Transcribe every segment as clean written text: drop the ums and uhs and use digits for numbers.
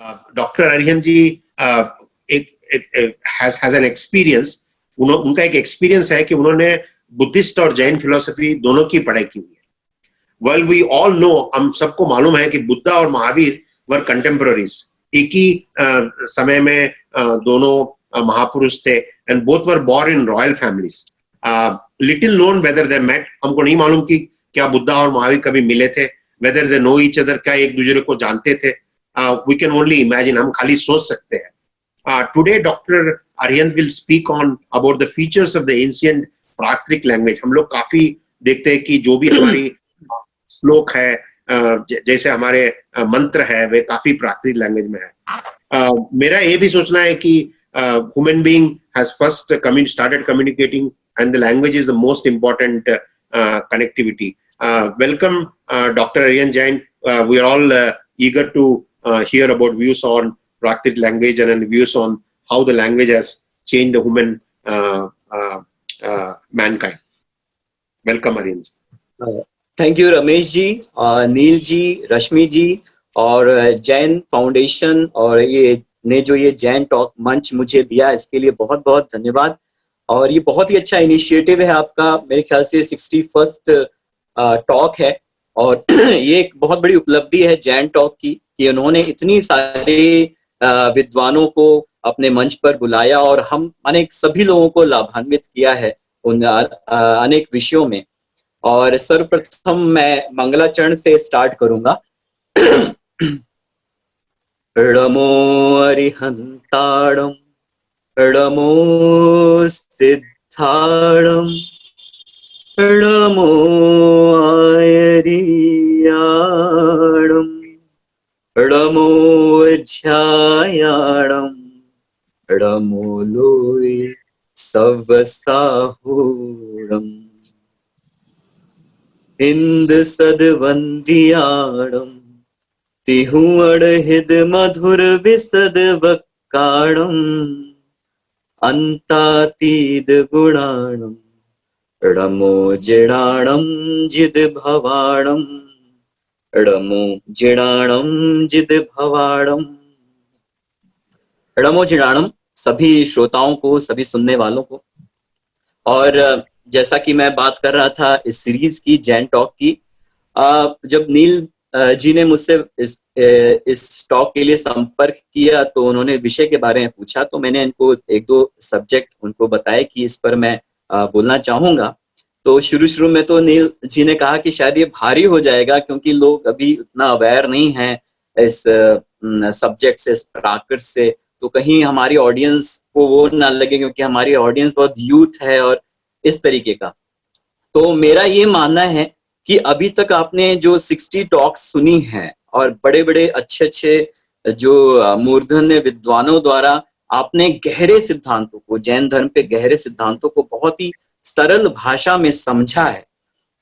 Doctor Arihant ji has an experience, उनका एक experience है कि उन्होंने बुद्धिस्ट और जैन फिलोसफी दोनों की पढ़ाई की हुई है। वेल वी ऑल नो, हम सबको मालूम है कि बुद्धा और महावीर वर कंटेम्पररीज, एक ही समय में दोनों महापुरुष थे, and both were born in royal families. Little known whether they met, हमको नहीं मालूम कि क्या बुद्धा और महावीर कभी मिले थे, whether they know each other, क्या एक दूसरे को जानते थे, वी कैन ओनली इमेजिन, हम खाली सोच सकते हैं। Today, Dr. Arihant will speak on about the features of the ancient Prakrit language. हम लोग काफी देखते हैं कि जो भी हमारी श्लोक है, जैसे हमारे मंत्र है, वे काफी प्राकृत लैंग्वेज में है। मेरा ये भी सोचना है कि human being has first started communicating, and the language is the most important connectivity. Welcome, Dr. Arihant Jain. We are all eager to hear about views on Prakrit language and views on how the language has changed the human mankind. Welcome, Arihant. Thank you Ramesh ji, Neel ji, Rashmi ji और Jain foundation और ये ने जो ये Jain talk मंच मुझे दिया, इसके लिए बहुत बहुत धन्यवाद। और ये बहुत ही अच्छा इनिशिएटिव है आपका, मेरे ख्याल से 61st टॉक है, और ये एक बहुत बड़ी उपलब्धि है जैन टॉक की कि उन्होंने इतनी सारे विद्वानों को अपने मंच पर बुलाया और हम अनेक सभी लोगों को लाभान्वित किया है उन अनेक विषयों में। और सर्वप्रथम मैं मंगलाचरण से स्टार्ट करूंगा। णमो अरिहंताणं, णमो सिद्धाणं, णमो आयर्याणं, णमो ध्यायाणं, णमो लोय सवसाहूणम्, इंद सदवंदियाणं, तिहुअड़हिद मधुर विसद वक्काणं, अंतातीद गुणाणं, णमो जिणाणं जिद भवाणं, णमो जिणाणं जिद भवाणं। णमो जिणाणं सभी श्रोताओं को, सभी सुनने वालों को। और जैसा कि मैं बात कर रहा था इस सीरीज की, जैन टॉक की, जब नील जी ने मुझसे इस टॉक के लिए संपर्क किया तो उन्होंने विषय के बारे में पूछा, तो मैंने इनको एक दो सब्जेक्ट उनको बताए कि इस पर मैं बोलना चाहूंगा। तो शुरू में तो नील जी ने कहा कि शायद ये भारी हो जाएगा क्योंकि लोग अभी उतना अवेयर नहीं है इस सब्जेक्ट से, इस प्राकृत से, तो कहीं हमारी ऑडियंस को वो ना लगे, क्योंकि हमारी ऑडियंस बहुत यूथ है और इस तरीके का। तो मेरा ये मानना है कि अभी तक आपने जो 60 टॉक्स सुनी हैं और बड़े बड़े अच्छे अच्छे जो मूर्धन्य विद्वानों द्वारा आपने गहरे सिद्धांतों को, जैन धर्म पे गहरे सिद्धांतों को बहुत ही सरल भाषा में समझा है।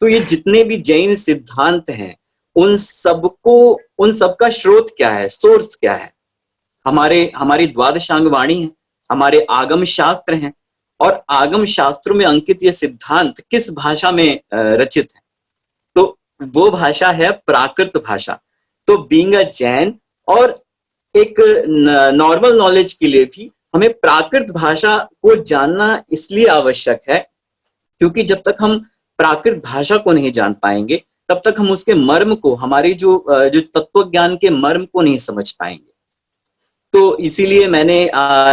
तो ये जितने भी जैन सिद्धांत हैं उन सबका स्रोत क्या है, सोर्स क्या है? हमारी द्वादशांग वाणी है, हमारे आगम शास्त्र हैं, और आगम शास्त्रों में अंकित ये सिद्धांत किस भाषा में रचित है? तो वो भाषा है प्राकृत भाषा। तो बीइंग अ जैन और एक नॉर्मल नॉलेज के लिए भी हमें प्राकृत भाषा को जानना इसलिए आवश्यक है क्योंकि जब तक हम प्राकृत भाषा को नहीं जान पाएंगे तब तक हम उसके मर्म को, हमारी जो तत्व ज्ञान के मर्म को नहीं समझ पाएंगे। तो इसीलिए मैंने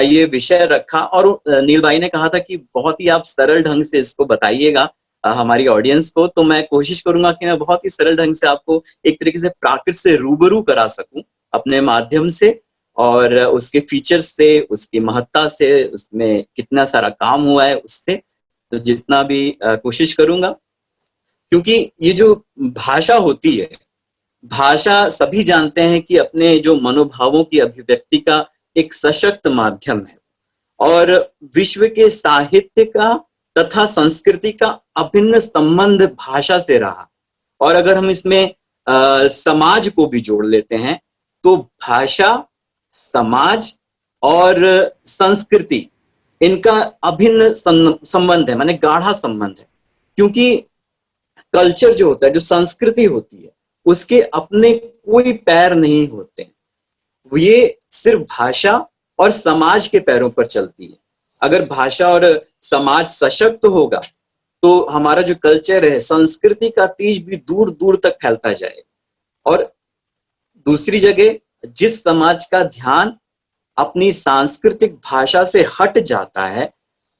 ये विषय रखा, और नील भाई ने कहा था कि बहुत ही आप सरल ढंग से इसको बताइएगा हमारी ऑडियंस को, तो मैं कोशिश करूंगा कि मैं बहुत ही सरल ढंग से आपको एक तरीके से प्राकृत से रूबरू करा सकूं अपने माध्यम से, और उसके फीचर्स से, उसकी महत्ता से, उसमें कितना सारा काम हुआ है उससे, तो जितना भी कोशिश करूंगा। क्योंकि ये जो भाषा होती है, भाषा सभी जानते हैं कि अपने जो मनोभावों की अभिव्यक्ति का एक सशक्त माध्यम है, और विश्व के साहित्य का तथा संस्कृति का अभिन्न संबंध भाषा से रहा। और अगर हम इसमें समाज को भी जोड़ लेते हैं तो भाषा, समाज और संस्कृति, इनका अभिन्न संबंध है, माने गाढ़ा संबंध है। क्योंकि कल्चर जो होता है, जो संस्कृति होती है, उसके अपने कोई पैर नहीं होते। ये सिर्फ भाषा और समाज के पैरों पर चलती है। अगर भाषा और समाज सशक्त होगा तो हमारा जो कल्चर है, संस्कृति का तीज भी दूर दूर तक फैलता जाए। और दूसरी जगह, जिस समाज का ध्यान अपनी सांस्कृतिक भाषा से हट जाता है,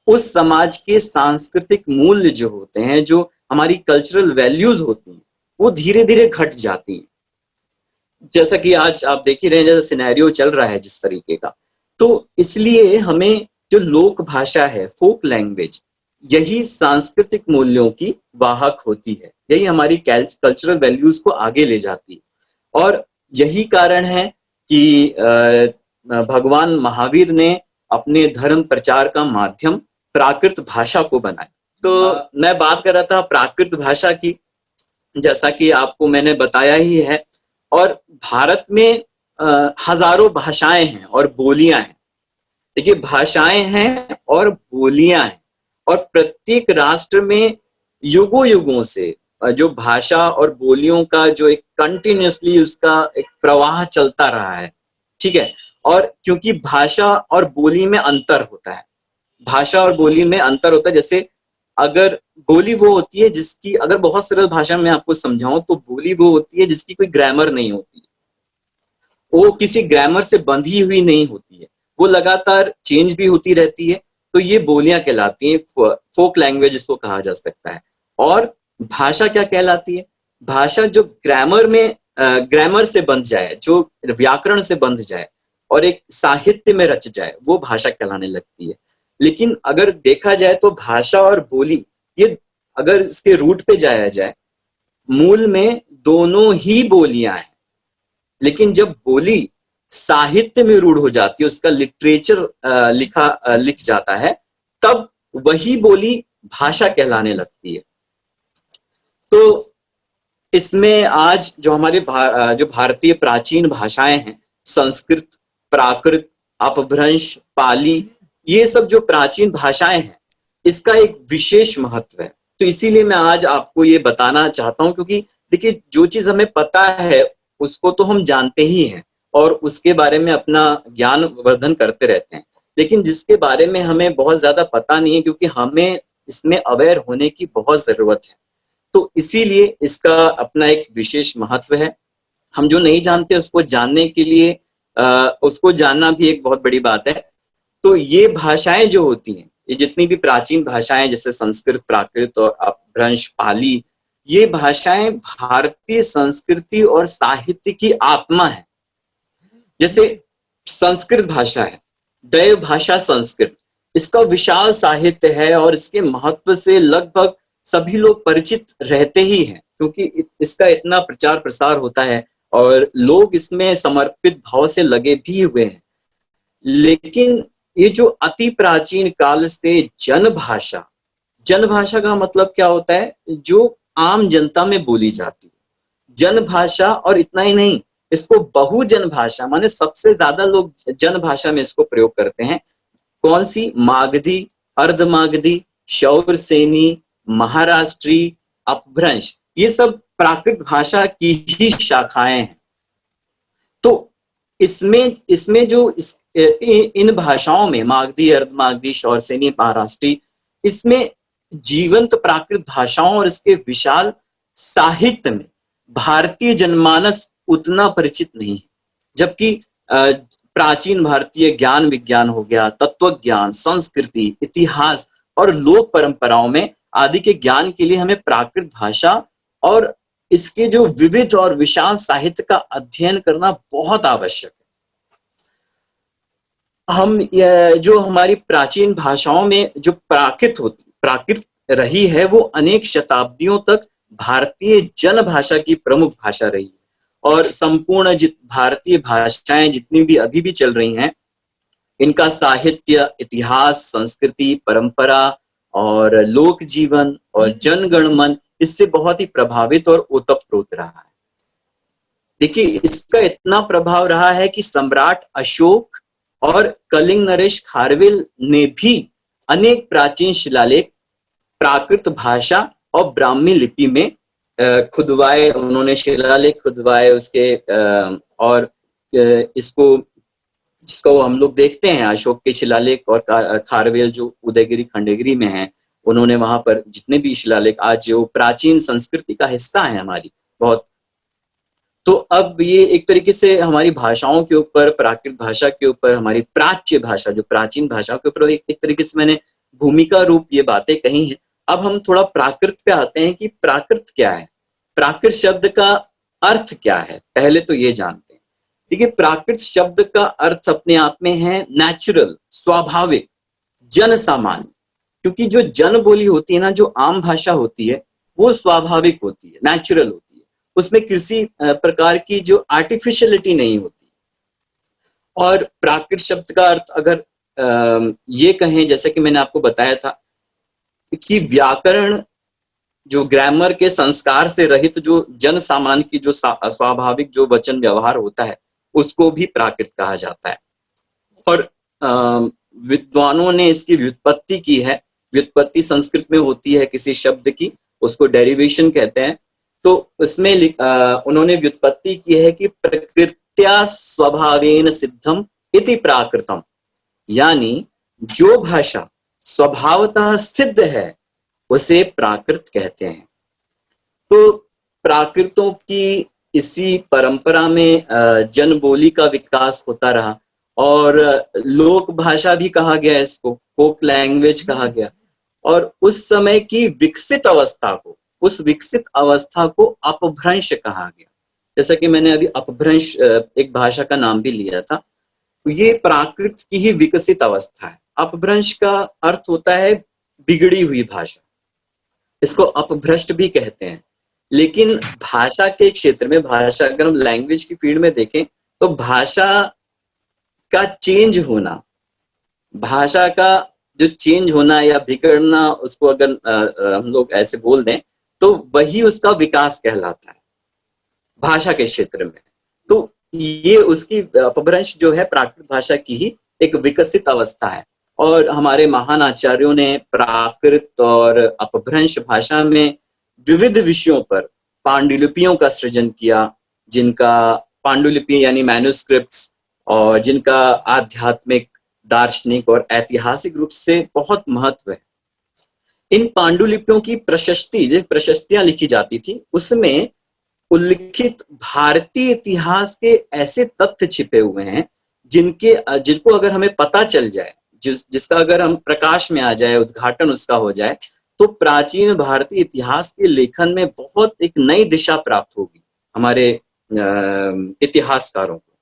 उस समाज के सांस्कृतिक मूल्य जो होते हैं, जो हमारी कल्चरल वैल्यूज होती हैं, वो धीरे धीरे घट जाती हैं। जैसा कि आज आप देख ही रहे हैं, जैसा सिनेरियो चल रहा है जिस तरीके का, तो इसलिए हमें जो लोक भाषा है, फोक लैंग्वेज, यही सांस्कृतिक मूल्यों की वाहक होती है, यही हमारी कल्चरल वैल्यूज को आगे ले जाती है। और यही कारण है कि भगवान महावीर ने अपने धर्म प्रचार का माध्यम प्राकृत भाषा को बनाया। तो मैं बात कर रहा था प्राकृत भाषा की, जैसा कि आपको मैंने बताया ही है। और भारत में हजारों भाषाएं हैं और बोलियां हैं। देखिए, भाषाएं हैं और बोलियां हैं, और प्रत्येक राष्ट्र में युगों युगों से जो भाषा और बोलियों का जो एक कंटिन्यूसली उसका एक प्रवाह चलता रहा है, ठीक है। और क्योंकि भाषा और बोली में अंतर होता है, भाषा और बोली में अंतर होता है। जैसे अगर बोली वो होती है जिसकी, अगर बहुत सरल भाषा में आपको समझाऊं तो बोली वो होती है जिसकी कोई ग्रामर नहीं होती, वो किसी ग्रामर से बंधी हुई नहीं होती है, वो लगातार चेंज भी होती रहती है। तो ये बोलियां कहलाती हैं, फोक लैंग्वेज इसको कहा जा सकता है। और भाषा क्या कहलाती है? भाषा जो ग्रामर से बंध जाए, जो व्याकरण से बंध जाए और एक साहित्य में रच जाए, वो भाषा कहलाने लगती है। लेकिन अगर देखा जाए तो भाषा और बोली, ये अगर इसके रूट पे जाया जाए, मूल में दोनों ही बोलियां हैं। लेकिन जब बोली साहित्य में रूढ़ हो जाती है, उसका लिटरेचर लिख जाता है, तब वही बोली भाषा कहलाने लगती है। तो इसमें आज जो हमारे जो भारतीय प्राचीन भाषाएं हैं, संस्कृत, प्राकृत, अपभ्रंश, पाली, ये सब जो प्राचीन भाषाएं हैं, इसका एक विशेष महत्व है। तो इसीलिए मैं आज आपको ये बताना चाहता हूं, क्योंकि देखिए, जो चीज हमें पता है उसको तो हम जानते ही हैं और उसके बारे में अपना ज्ञान वर्धन करते रहते हैं। लेकिन जिसके बारे में हमें बहुत ज्यादा पता नहीं है, क्योंकि हमें इसमें अवेयर होने की बहुत जरूरत है, तो इसीलिए इसका अपना एक विशेष महत्व है। हम जो नहीं जानते उसको जानने के लिए उसको जानना भी एक बहुत बड़ी बात है। तो ये भाषाएं जो होती हैं, ये जितनी भी प्राचीन भाषाएं, जैसे संस्कृत, प्राकृत और अपभ्रंश, पाली, ये भाषाएं भारतीय संस्कृति और साहित्य की आत्मा है। जैसे संस्कृत भाषा है, दैव भाषा संस्कृत, इसका विशाल साहित्य है और इसके महत्व से लगभग सभी लोग परिचित रहते ही हैं, क्योंकि इसका इतना प्रचार प्रसार होता है और लोग इसमें समर्पित भाव से लगे भी हुए हैं। लेकिन ये जो अति प्राचीन काल से जनभाषा का मतलब क्या होता है? जो आम जनता में बोली जाती है, जनभाषा। और इतना ही नहीं, इसको बहुजन भाषा, माने सबसे ज्यादा लोग जनभाषा में इसको प्रयोग करते हैं। कौन सी? मागधी, अर्धमागधी, शौरसेनी, महाराष्ट्री, अपभ्रंश, ये सब प्राकृत भाषा की ही शाखाएं हैं। तो इसमें जो इन भाषाओं में मागधी, अर्धमागधी, शौरसेनी, महाराष्ट्री, इसमें जीवंत प्राकृत भाषाओं और इसके विशाल साहित्य में भारतीय जनमानस उतना परिचित नहीं है। जबकि प्राचीन भारतीय ज्ञान विज्ञान हो गया, तत्व ज्ञान, संस्कृति, इतिहास और लोक परंपराओं में आदि के ज्ञान के लिए हमें प्राकृत भाषा और इसके जो विविध और विशाल साहित्य का अध्ययन करना बहुत आवश्यक है। हम जो हमारी प्राचीन भाषाओं में जो प्राकृत रही है, वो अनेक शताब्दियों तक भारतीय जन भाषा की प्रमुख भाषा रही है। और संपूर्ण भारतीय भाषाएं जितनी भी अभी भी चल रही हैं, इनका साहित्य, इतिहास, संस्कृति, परंपरा और लोक जीवन और जनगणमन इससे बहुत ही प्रभावित और ओतप्रोत रहा है। देखिए, इसका इतना प्रभाव रहा है कि सम्राट अशोक और कलिंग नरेश खारवेल ने भी अनेक प्राचीन शिलालेख प्राकृत भाषा और ब्राह्मी लिपि में खुदवाए। उन्होंने शिलालेख खुदवाए उसके, और इसको जिसको हम लोग देखते हैं अशोक के शिलालेख और खारवेल जो उदयगिरी खंडगिरी में है, उन्होंने वहां पर जितने भी शिलालेख आज जो प्राचीन संस्कृति का हिस्सा है हमारी बहुत, तो अब ये एक तरीके से हमारी भाषाओं के ऊपर, प्राकृत भाषा के ऊपर, हमारी प्राच्य भाषा जो प्राचीन भाषा के ऊपर एक तरीके से मैंने भूमिका रूप ये बातें कही हैं। अब हम थोड़ा प्राकृत पे आते हैं कि प्राकृत क्या है, प्राकृत शब्द का अर्थ क्या है, पहले तो ये जानते हैं। देखिए, प्राकृत शब्द का अर्थ अपने आप में है नेचुरल, स्वाभाविक, जन सामान्य। क्योंकि जो जन बोली होती है ना, जो आम भाषा होती है, वो स्वाभाविक होती है, नेचुरल होती है, उसमें किसी प्रकार की जो आर्टिफिशियलिटी नहीं होती। और प्राकृत शब्द का अर्थ अगर ये कहें, जैसे कि मैंने आपको बताया था कि व्याकरण जो ग्रामर के संस्कार से रहित जो जन सामान्य की जो स्वाभाविक जो वचन व्यवहार होता है, उसको भी प्राकृत कहा जाता है। और विद्वानों ने इसकी व्युत्पत्ति की है। व्युत्पत्ति संस्कृत में होती है किसी शब्द की, उसको डेरिवेशन कहते हैं। तो उसमें उन्होंने व्युत्पत्ति की है कि प्रकृत्या स्वभावेन सिद्धम इति प्राकृतम, यानी जो भाषा स्वभावतः सिद्ध है उसे प्राकृत कहते हैं। तो प्राकृतों की इसी परंपरा में जन बोली का विकास होता रहा और लोक भाषा भी कहा गया, इसको फोक लैंग्वेज कहा गया। और उस समय की विकसित अवस्था को, उस विकसित अवस्था को अपभ्रंश कहा गया। जैसा कि मैंने अभी अपभ्रंश एक भाषा का नाम भी लिया था, तो ये प्राकृत की ही विकसित अवस्था है। अपभ्रंश का अर्थ होता है बिगड़ी हुई भाषा, इसको अपभ्रष्ट भी कहते हैं। लेकिन भाषा के क्षेत्र में, भाषा अगर हम लैंग्वेज की फील्ड में देखें तो भाषा का चेंज होना, भाषा का जो चेंज होना या बिगड़ना, उसको अगर हम लोग ऐसे बोल दें तो वही उसका विकास कहलाता है भाषा के क्षेत्र में। तो ये उसकी अपभ्रंश जो है प्राकृत भाषा की ही एक विकसित अवस्था है। और हमारे महान आचार्यों ने प्राकृत और अपभ्रंश भाषा में विविध विषयों पर पांडुलिपियों का सृजन किया, जिनका पांडुलिपि यानी मैन्युस्क्रिप्ट्स, और जिनका आध्यात्मिक, दार्शनिक और ऐतिहासिक रूप से बहुत महत्व है। इन पांडुलिपियों की प्रशस्तियां लिखी जाती थी, उसमें उल्लिखित भारतीय इतिहास के ऐसे तथ्य छिपे हुए हैं जिनको अगर हमें पता चल जाए, जिसका अगर हम प्रकाश में आ जाए, उद्घाटन उसका हो जाए, तो प्राचीन भारतीय इतिहास के लेखन में बहुत एक नई दिशा प्राप्त होगी हमारे इतिहासकारों को।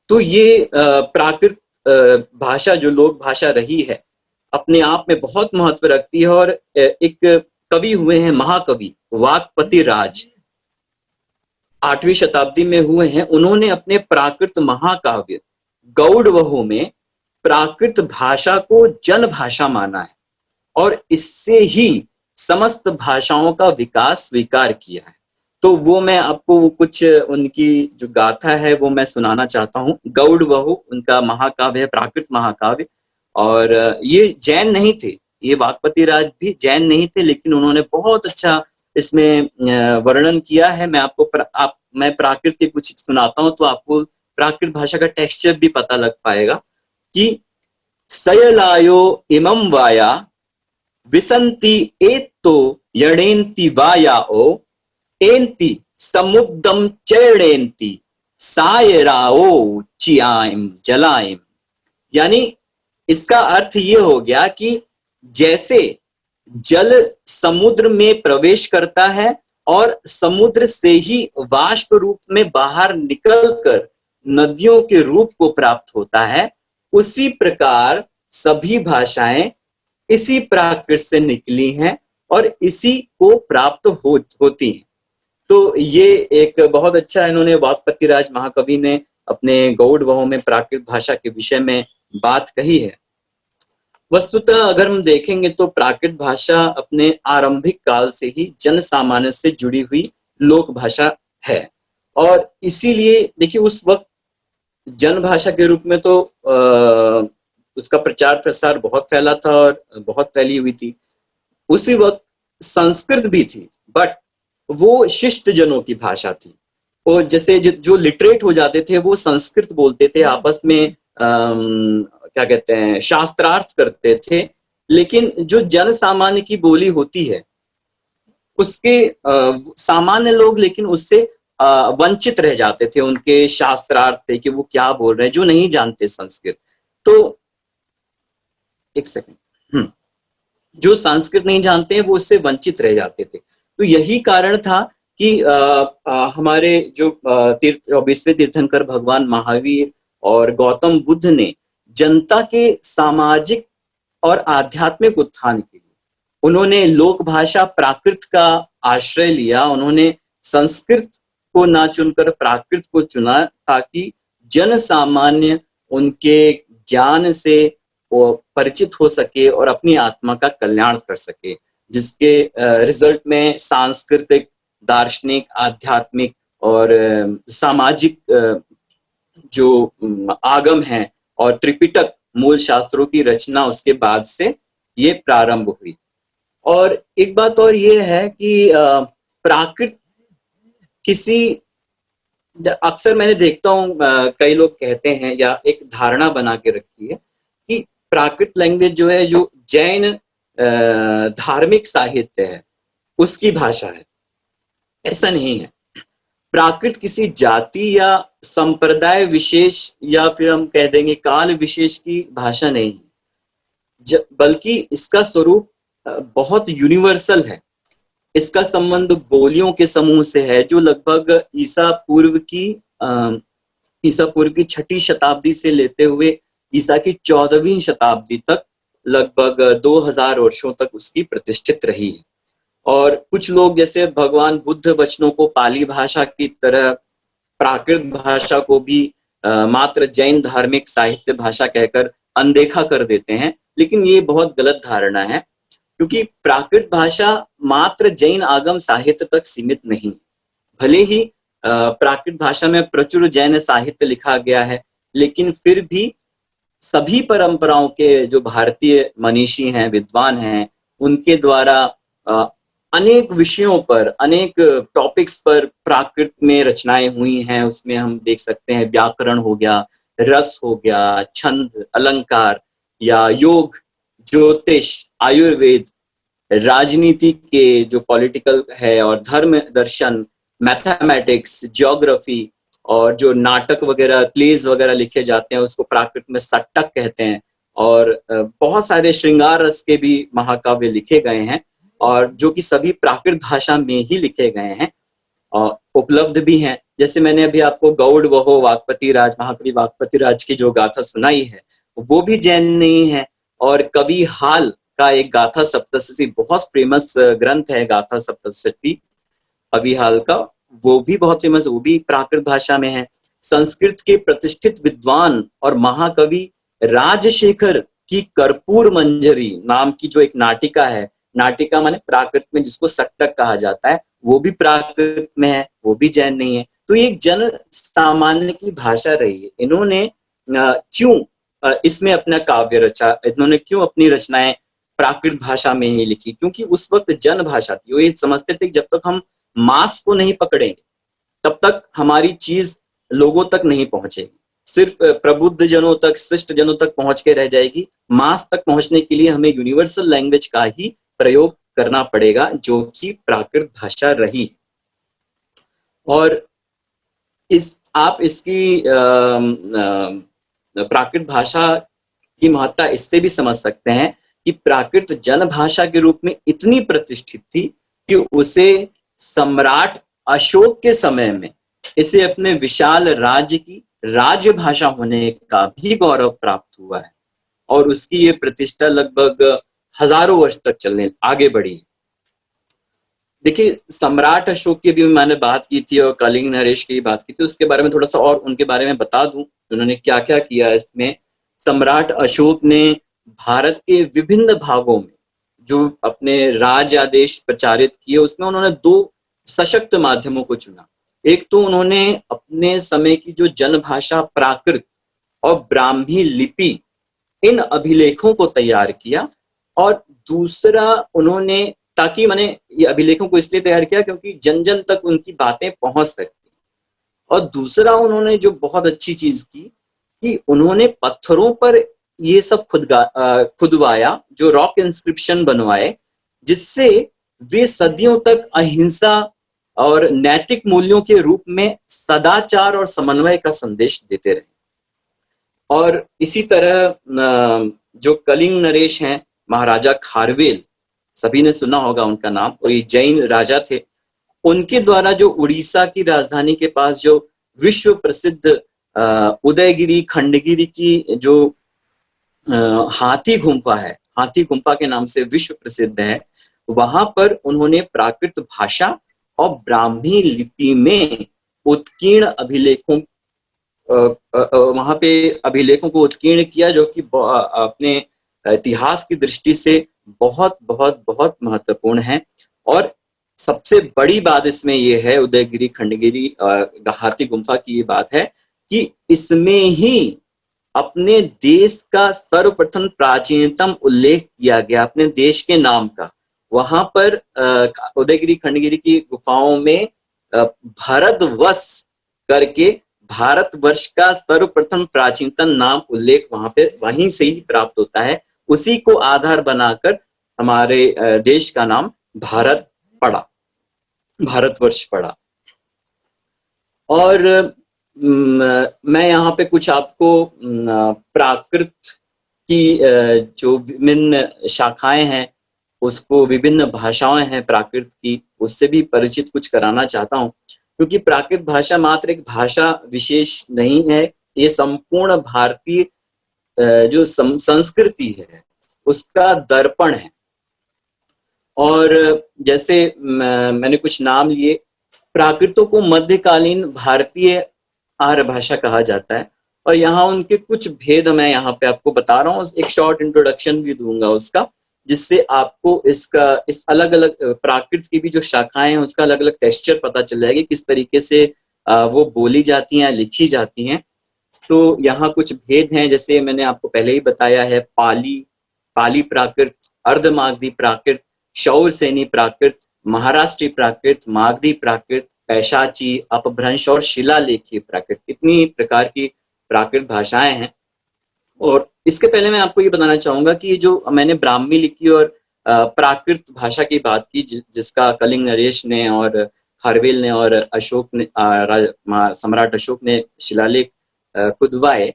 तो ये प्राकृत भाषा जो लोक भाषा रही है, अपने आप में बहुत महत्व रखती है। और एक कवि हुए हैं, महाकवि वाक्पति राज, 8वीं शताब्दी में हुए हैं। उन्होंने अपने प्राकृत महाकाव्य गौड़वहु में प्राकृत भाषा को जन भाषा माना है और इससे ही समस्त भाषाओं का विकास स्वीकार किया है। तो वो मैं आपको कुछ उनकी जो गाथा है वो मैं सुनाना चाहता हूँ। गौड़वहु उनका महाकाव्य है, प्राकृत महाकाव्य। और ये जैन नहीं थे, ये वाक्पति राज भी जैन नहीं थे, लेकिन उन्होंने बहुत अच्छा इसमें वर्णन किया है। मैं आपको मैं प्राकृत के कुछ सुनाता हूँ तो आपको प्राकृत भाषा का टेक्सचर भी पता लग पाएगा कि सयलायो इमं वाया विसंति एत्तो यणेन्ति वायाओ एन्ति समुद्दम चरणेन्ति सायराओ चियाइम जलाइम। यानी इसका अर्थ ये हो गया कि जैसे जल समुद्र में प्रवेश करता है और समुद्र से ही वाष्प रूप में बाहर निकलकर नदियों के रूप को प्राप्त होता है, उसी प्रकार सभी भाषाएं इसी प्राकृत से निकली हैं और इसी को प्राप्त होती हैं। तो ये एक बहुत अच्छा इन्होंने वाक्पति राज महाकवि ने अपने गौड़वहु में प्राकृत भाषा के विषय में बात कही है। वस्तुतः अगर हम देखेंगे तो प्राकृत भाषा अपने आरंभिक काल से ही जन सामान्य से जुड़ी हुई लोक भाषा है। और इसीलिए देखिए, उस वक्त जन भाषा के रूप में तो उसका प्रचार प्रसार बहुत फैला था और बहुत फैली हुई थी। उसी वक्त संस्कृत भी थी, बट वो शिष्ट जनों की भाषा थी। और जैसे जो लिटरेट हो जाते थे वो संस्कृत बोलते थे, आपस में क्या कहते हैं, शास्त्रार्थ करते थे, लेकिन जो जन सामान्य की बोली होती है उसके सामान्य लोग लेकिन उससे वंचित रह जाते थे, उनके शास्त्रार्थ थे कि वो क्या बोल रहे हैं, जो नहीं जानते संस्कृत। तो एक सेकंड, जो संस्कृत नहीं जानते हैं वो उससे वंचित रह जाते थे। तो यही कारण था कि हमारे जो 20वें तीर्थंकर भगवान महावीर और गौतम बुद्ध ने जनता के सामाजिक और आध्यात्मिक उत्थान के लिए उन्होंने लोक भाषा प्राकृत का आश्रय लिया। उन्होंने संस्कृत को ना चुनकर प्राकृत को चुना ताकि जन सामान्य उनके ज्ञान से वो परिचित हो सके और अपनी आत्मा का कल्याण कर सके, जिसके रिजल्ट में सांस्कृतिक, दार्शनिक, आध्यात्मिक और सामाजिक जो आगम है और त्रिपिटक मूल शास्त्रों की रचना उसके बाद से ये प्रारंभ हुई। और एक बात और ये है कि प्राकृत किसी, अक्सर मैंने देखता हूँ कई लोग कहते हैं या एक धारणा बना के रखी है कि प्राकृत लैंग्वेज जो है, जो जैन धार्मिक साहित्य है उसकी भाषा है। ऐसा नहीं है। प्राकृत किसी जाति या संप्रदाय विशेष या फिर हम कह देंगे काल विशेष की भाषा नहीं है, बल्कि इसका स्वरूप बहुत यूनिवर्सल है। इसका संबंध बोलियों के समूह से है जो लगभग ईसा पूर्व की 6ठी शताब्दी से लेते हुए ईसा की 14वीं शताब्दी तक लगभग 2000 वर्षों तक उसकी प्रतिष्ठित रही है। और कुछ लोग जैसे भगवान बुद्ध वचनों को पाली भाषा की तरह प्राकृत भाषा को भी मात्र जैन धार्मिक साहित्य भाषा कहकर अनदेखा कर देते हैं, लेकिन ये बहुत गलत धारणा है, क्योंकि प्राकृत भाषा मात्र जैन आगम साहित्य तक सीमित नहीं। भले ही प्राकृत भाषा में प्रचुर जैन साहित्य लिखा गया है, लेकिन फिर भी सभी परंपराओं के जो भारतीय मनीषी हैं, विद्वान हैं, उनके द्वारा अनेक विषयों पर, अनेक टॉपिक्स पर प्राकृत में रचनाएं हुई हैं। उसमें हम देख सकते हैं व्याकरण हो गया, रस हो गया, छंद, अलंकार या योग, ज्योतिष, आयुर्वेद, राजनीति के जो पॉलिटिकल है और धर्म दर्शन, मैथमेटिक्स, ज्योग्राफी और जो नाटक वगैरह, प्लेज वगैरह लिखे जाते हैं उसको प्राकृत में सट्टक कहते हैं। और बहुत सारे श्रृंगार रस के भी महाकाव्य लिखे गए हैं और जो कि सभी प्राकृत भाषा में ही लिखे गए हैं और उपलब्ध भी हैं। जैसे मैंने अभी आपको गौड़ वहो वाक्पति राज, महाकवि वाक्पति राज की जो गाथा सुनाई है वो भी जैन नहीं है। और कवि हाल का एक गाथा सप्तशती, बहुत फेमस ग्रंथ है गाथा सप्तशती कवि हाल का, वो भी बहुत फेमस, वो भी प्राकृत भाषा में है। संस्कृत के प्रतिष्ठित विद्वान और महाकवि राजशेखर की कर्पूर मंजरी नाम की जो एक नाटिका है, नाटिका माने प्राकृत में जिसको सट्टक कहा जाता है, वो भी प्राकृत में है, वो भी जैन नहीं है। तो ये जन सामान्य की भाषा रही है। इन्होंने क्यों इसमें अपना काव्य रचा, इन्होंने क्यों अपनी रचनाएं प्राकृत भाषा में ही लिखी? क्योंकि उस वक्त जन भाषा थी। वो ये समझते थे कि जब तक हम मास को नहीं पकड़ेंगे तब तक हमारी चीज लोगों तक नहीं पहुंचेगी, सिर्फ प्रबुद्ध जनों तक, शिष्ट जनों तक पहुंच के रह जाएगी। मास तक पहुंचने के लिए हमें यूनिवर्सल लैंग्वेज का ही प्रयोग करना पड़ेगा, जो कि प्राकृत भाषा रही। और आप इसकी प्राकृत भाषा की महत्ता इससे भी समझ सकते हैं कि प्राकृत जन भाषा के रूप में इतनी प्रतिष्ठित थी कि उसे सम्राट अशोक के समय में इसे अपने विशाल राज्य की राज्य भाषा होने का भी गौरव प्राप्त हुआ है। और उसकी ये प्रतिष्ठा लगभग हजारों वर्ष तक चलने आगे बढ़ी। देखिए, सम्राट अशोक की भी मैंने बात की थी और कलिंग नरेश की बात की थी, उसके बारे में थोड़ा सा और उनके बारे में बता दूं, उन्होंने क्या क्या किया इसमें। सम्राट अशोक ने भारत के विभिन्न भागों में जो अपने राज आदेश प्रचारित किए, उसमें उन्होंने 2 सशक्त माध्यमों को चुना। एक तो उन्होंने अपने समय की जो जनभाषा प्राकृत और ब्राह्मी लिपि, इन अभिलेखों को तैयार किया, और दूसरा उन्होंने, ताकि मैंने ये अभिलेखों को इसलिए तैयार किया क्योंकि जन जन तक उनकी बातें पहुंच सकती। और दूसरा उन्होंने जो बहुत अच्छी चीज की कि उन्होंने पत्थरों पर ये सब खुदवाया, जो रॉक इंस्क्रिप्शन बनवाए, जिससे वे सदियों तक अहिंसा और नैतिक मूल्यों के रूप में सदाचार और समन्वय का संदेश देते रहे। और इसी तरह जो कलिंग नरेश हैं, महाराजा खारवेल, सभी ने सुना होगा उनका नाम, और ये जैन राजा थे। उनके द्वारा जो उड़ीसा की राजधानी के पास जो विश्व प्रसिद्ध उदयगिरी खंडगिरी की जो हाथी गुम्फा है, हाथी गुम्फा के नाम से विश्व प्रसिद्ध है, वहां पर उन्होंने प्राकृत भाषा और ब्राह्मी लिपि में उत्कीर्ण अभिलेखों वहां पे अभिलेखों को उत्कीर्ण किया, जो कि अपने इतिहास की दृष्टि से बहुत बहुत बहुत महत्वपूर्ण है। और सबसे बड़ी बात इसमें यह है, उदयगिरी खंडगिरी हाथी गुम्फा की ये बात है कि इसमें ही अपने देश का सर्वप्रथम प्राचीनतम उल्लेख किया गया, अपने देश के नाम का। वहां पर उदयगिरी खंडगिरी की गुफाओं में भारतवर्ष करके भारतवर्ष का सर्वप्रथम प्राचीनतम नाम उल्लेख वहां पे वहीं से ही प्राप्त होता है। उसी को आधार बनाकर हमारे देश का नाम भारत पड़ा, भारतवर्ष पड़ा। और मैं यहाँ पे कुछ आपको प्राकृत की जो विभिन्न शाखाएं हैं, उसको विभिन्न भाषाएं हैं प्राकृत की, उससे भी परिचित कुछ कराना चाहता हूँ, क्योंकि प्राकृत भाषा मात्र एक भाषा विशेष नहीं है, ये संपूर्ण भारतीय जो संस्कृति है उसका दर्पण है। और जैसे मैंने कुछ नाम लिए, प्राकृतों को मध्यकालीन भारतीय आर्य भाषा कहा जाता है, और यहाँ उनके कुछ भेद मैं यहाँ पे आपको बता रहा हूँ, एक शॉर्ट इंट्रोडक्शन भी दूंगा उसका, जिससे आपको इसका इस अलग अलग प्राकृत की भी जो शाखाएं हैं उसका अलग अलग टेक्सचर पता चल जाएगी, किस तरीके से वो बोली जाती हैं, लिखी जाती हैं। तो यहाँ कुछ भेद हैं, जैसे मैंने आपको पहले ही बताया है, पाली प्राकृत, अर्धमागधी प्राकृत, शौरसेनी प्राकृत, महाराष्ट्रीय प्राकृत, मागधी प्राकृत, पैशाची, अपभ्रंश और शिलालेखीय प्राकृत, इतनी प्रकार की प्राकृत भाषाएं हैं। और इसके पहले मैं आपको ये बताना चाहूंगा कि जो मैंने ब्राह्मी लिपि और प्राकृत भाषा की बात की, जिसका कलिंग नरेश ने और खारवेल ने और अशोक ने सम्राट अशोक ने शिलालेख खुदवाए,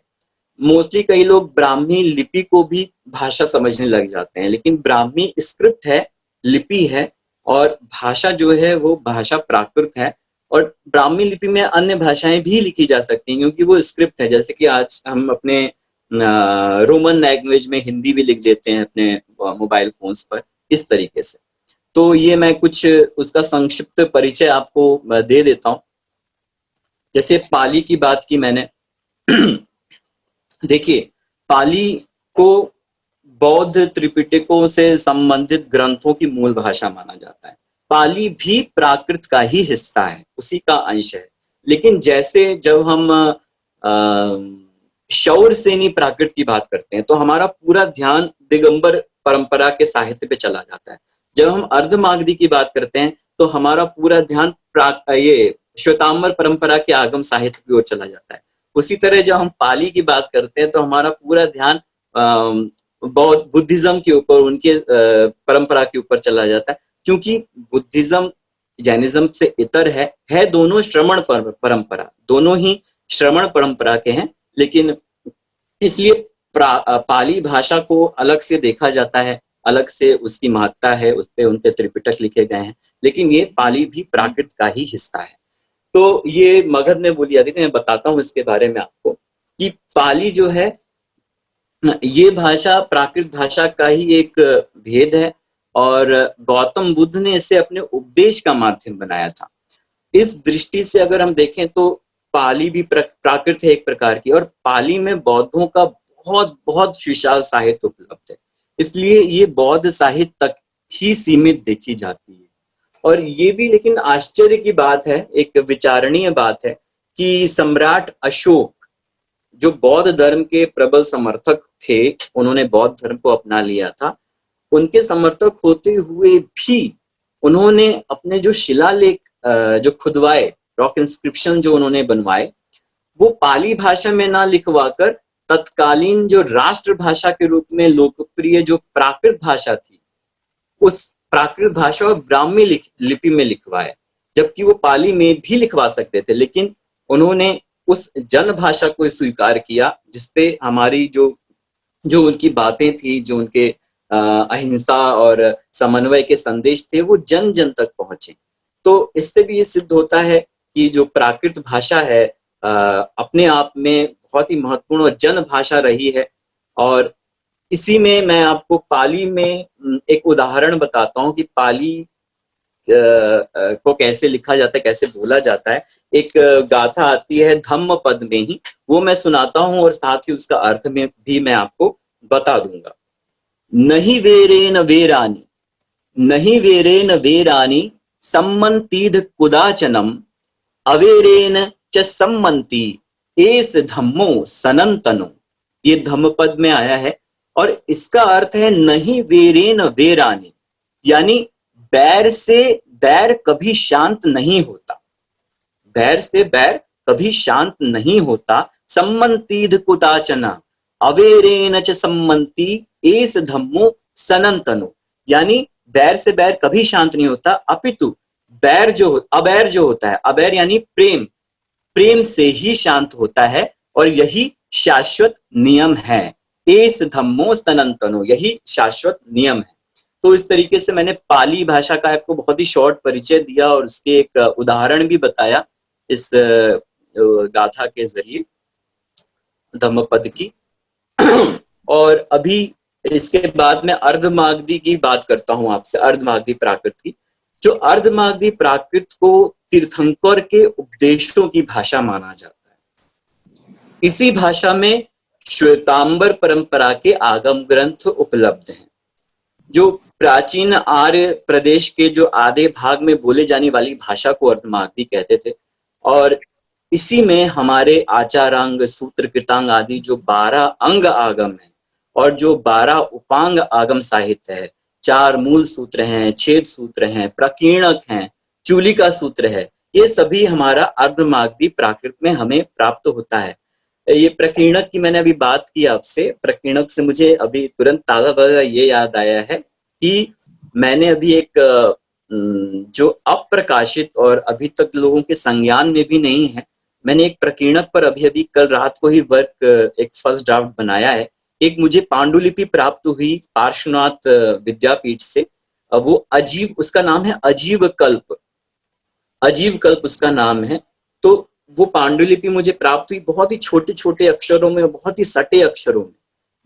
मोस्टली कई लोग ब्राह्मी लिपि को भी भाषा समझने लग जाते हैं, लेकिन ब्राह्मी स्क्रिप्ट है, लिपि है, और भाषा जो है वो भाषा प्राकृत है। और ब्राह्मी लिपि में अन्य भाषाएं भी लिखी जा सकती हैं, क्योंकि वो स्क्रिप्ट है। जैसे कि आज हम अपने रोमन लैंग्वेज में हिंदी भी लिख देते हैं अपने मोबाइल फोन्स पर, इस तरीके से। तो ये मैं कुछ उसका संक्षिप्त परिचय आपको दे देता हूं। जैसे पाली की बात की मैंने, देखिए, पाली को बौद्ध त्रिपिटकों से संबंधित ग्रंथों की मूल भाषा माना जाता है। पाली भी प्राकृत का ही हिस्सा है, उसी का अंश है। लेकिन जैसे जब हम शौरसेनी प्राकृत की बात करते हैं तो हमारा पूरा ध्यान दिगंबर परंपरा के साहित्य पे चला जाता है। जब हम अर्धमागधी की बात करते हैं तो हमारा पूरा ध्यान ये श्वेतांबर परंपरा के आगम साहित्य की ओर चला जाता है। उसी तरह जब हम पाली की बात करते हैं तो हमारा पूरा ध्यान बौद्ध बुद्धिज्म के ऊपर, उनके परंपरा के ऊपर चला जाता है, क्योंकि बुद्धिज्म जैनिज्म से इतर है दोनों श्रमण परंपरा, दोनों ही श्रमण परंपरा के हैं। लेकिन इसलिए पाली भाषा को अलग से देखा जाता है, अलग से उसकी महत्ता है, उस पे उनके त्रिपिटक लिखे गए हैं, लेकिन ये पाली भी प्राकृत का ही हिस्सा है। तो ये मगध में बोली जाती थी। मैं बताता हूँ इसके बारे में आपको कि पाली जो है ये भाषा प्राकृत भाषा का ही एक भेद है, और गौतम बुद्ध ने इसे अपने उपदेश का माध्यम बनाया था। इस दृष्टि से अगर हम देखें तो पाली भी प्राकृत है एक प्रकार की, और पाली में बौद्धों का बहुत बहुत विशाल साहित्य उपलब्ध है, इसलिए ये बौद्ध साहित्य तक ही सीमित देखी जाती है। और ये भी लेकिन आश्चर्य की बात है, एक विचारणीय बात है कि सम्राट अशोक जो बौद्ध धर्म के प्रबल समर्थक थे, उन्होंने बौद्ध धर्म को अपना लिया था, उनके समर्थक होते हुए भी उन्होंने अपने जो शिलालेख जो खुदवाए रॉक इंस्क्रिप्शन जो उन्होंने बनवाए वो पाली भाषा में ना लिखवाकर तत्कालीन जो राष्ट्र भाषा के रूप में लोकप्रिय जो प्राकृत भाषा थी उस प्राकृत भाषा और ब्राह्मी लिपि में लिखवाए, जबकि वो पाली में भी लिखवा सकते थे, लेकिन उन्होंने उस जन भाषा को स्वीकार किया जिसपे हमारी जो जो उनकी बातें थी, जो उनके अहिंसा और समन्वय के संदेश थे वो जन जन तक पहुंचे। तो इससे भी ये सिद्ध होता है कि जो प्राकृत भाषा है अपने आप में बहुत ही महत्वपूर्ण और जन भाषा रही है। और इसी में मैं आपको पाली में एक उदाहरण बताता हूँ कि पाली को कैसे लिखा जाता है, कैसे बोला जाता है। एक गाथा आती है धम्म पद में ही, वो मैं सुनाता हूँ और साथ ही उसका अर्थ में भी मैं आपको बता दूंगा। नहीं वेरेन वेरानी, नहीं वेरेन वेरानी सम्मंतीध कुदाचनम अवेरेन च सम्मंती एस धम्मो सनंतनो। ये धम्म पद में आया है और इसका अर्थ है नहीं वेरेन वेरानी, यानी बैर से बैर कभी शांत नहीं होता, बैर से बैर कभी शांत नहीं होता। सम्मंतीध कुदाचना अवेरेन च सम्मंती एस धम्मो सनंतनो, यानी बैर से बैर कभी शांत नहीं होता, अपितु बैर जो अबैर जो होता है, अबैर यानी प्रेम, प्रेम से ही शांत होता है और यही शाश्वत नियम है। एस धम्मो सनंतनो, यही शाश्वत नियम है। तो इस तरीके से मैंने पाली भाषा का आपको बहुत ही शॉर्ट परिचय दिया और उसके एक उदाहरण भी बताया इस गाथा के जरिए धम्मपद की। और अभी इसके बाद मैं अर्धमागधी की बात करता हूं आपसे, अर्धमागधी प्राकृत की। जो अर्धमागधी प्राकृत को तीर्थंकर के उपदेशों की भाषा माना जाता है। इसी भाषा में श्वेतांबर परंपरा के आगम ग्रंथ उपलब्ध हैं, जो प्राचीन आर्य प्रदेश के जो आधे भाग में बोले जाने वाली भाषा को अर्धमागधी कहते थे। और इसी में हमारे आचारांग, सूत्र, कृतांग आदि जो 12 अंग आगम है और जो 12 उपांग आगम साहित्य है, 4 मूल सूत्र हैं, छेद सूत्र हैं, प्रकीर्णक हैं, चूलिका सूत्र है, ये सभी हमारा अर्धमागधी प्राकृत में हमें प्राप्त होता है। ये प्रकीर्णक की मैंने अभी बात की आपसे, प्रकीर्णक से मुझे अभी तुरंत ताजा ये याद आया है कि मैंने अभी एक जो अप्रकाशित और अभी तक लोगों के संज्ञान में भी नहीं है, मैंने एक प्रकीर्णक पर अभी कल रात को ही वर्क, एक फर्स्ट ड्राफ्ट बनाया है। एक मुझे पांडुलिपि प्राप्त हुई पार्श्वनाथ विद्यापीठ से, वो अजीव, उसका नाम है अजीव कल्प, अजीव कल्प उसका नाम है। तो वो पांडुलिपि मुझे प्राप्त हुई बहुत ही छोटे छोटे अक्षरों में, बहुत ही सटे अक्षरों में,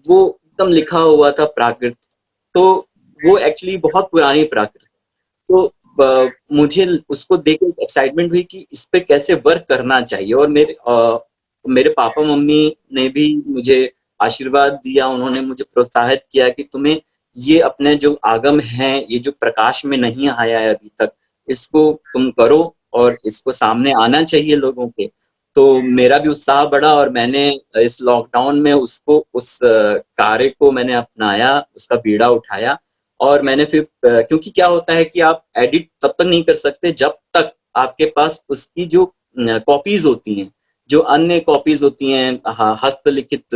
वो एकदम लिखा हुआ था प्राकृत। तो वो एक्चुअली बहुत पुरानी प्राकृत। तो मुझे उसको देख के एक्साइटमेंट हुई कि इस पे कैसे वर्क करना चाहिए। और मेरे पापा मम्मी ने भी मुझे आशीर्वाद दिया, उन्होंने मुझे प्रोत्साहित किया कि तुम्हें ये अपने जो आगम हैं, ये जो प्रकाश में नहीं आया है अभी तक, इसको तुम करो और इसको सामने आना चाहिए लोगों के। तो मेरा भी उत्साह बढ़ा और मैंने इस लॉकडाउन में उसको, उस कार्य को मैंने अपनाया, उसका बीड़ा उठाया। और मैंने फिर, क्योंकि क्या होता है कि आप एडिट तब तक नहीं कर सकते जब तक आपके पास उसकी जो कॉपीज होती हैं, जो अन्य कॉपीज होती हैं हस्तलिखित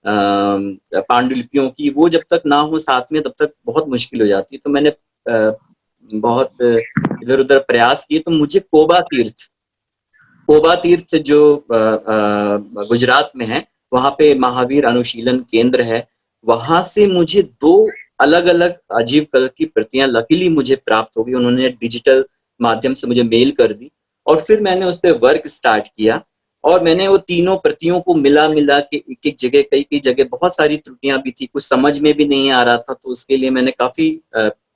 पांडुलिपियों की, वो जब तक ना हो साथ में तब तक बहुत मुश्किल हो जाती है। तो मैंने बहुत इधर उधर प्रयास किए। तो मुझे कोबा तीर्थ जो गुजरात में है, वहां पे महावीर अनुशीलन केंद्र है, वहां से मुझे 2 अलग अलग अजीव कल्प की प्रतियां लकीली मुझे प्राप्त हो गई। उन्होंने डिजिटल माध्यम से मुझे मेल कर दी और फिर मैंने उस पर वर्क स्टार्ट किया। और मैंने वो तीनों प्रतियों को मिला के एक जगह, कई जगह बहुत सारी त्रुटियां भी थी, कुछ समझ में भी नहीं आ रहा था। तो उसके लिए मैंने काफी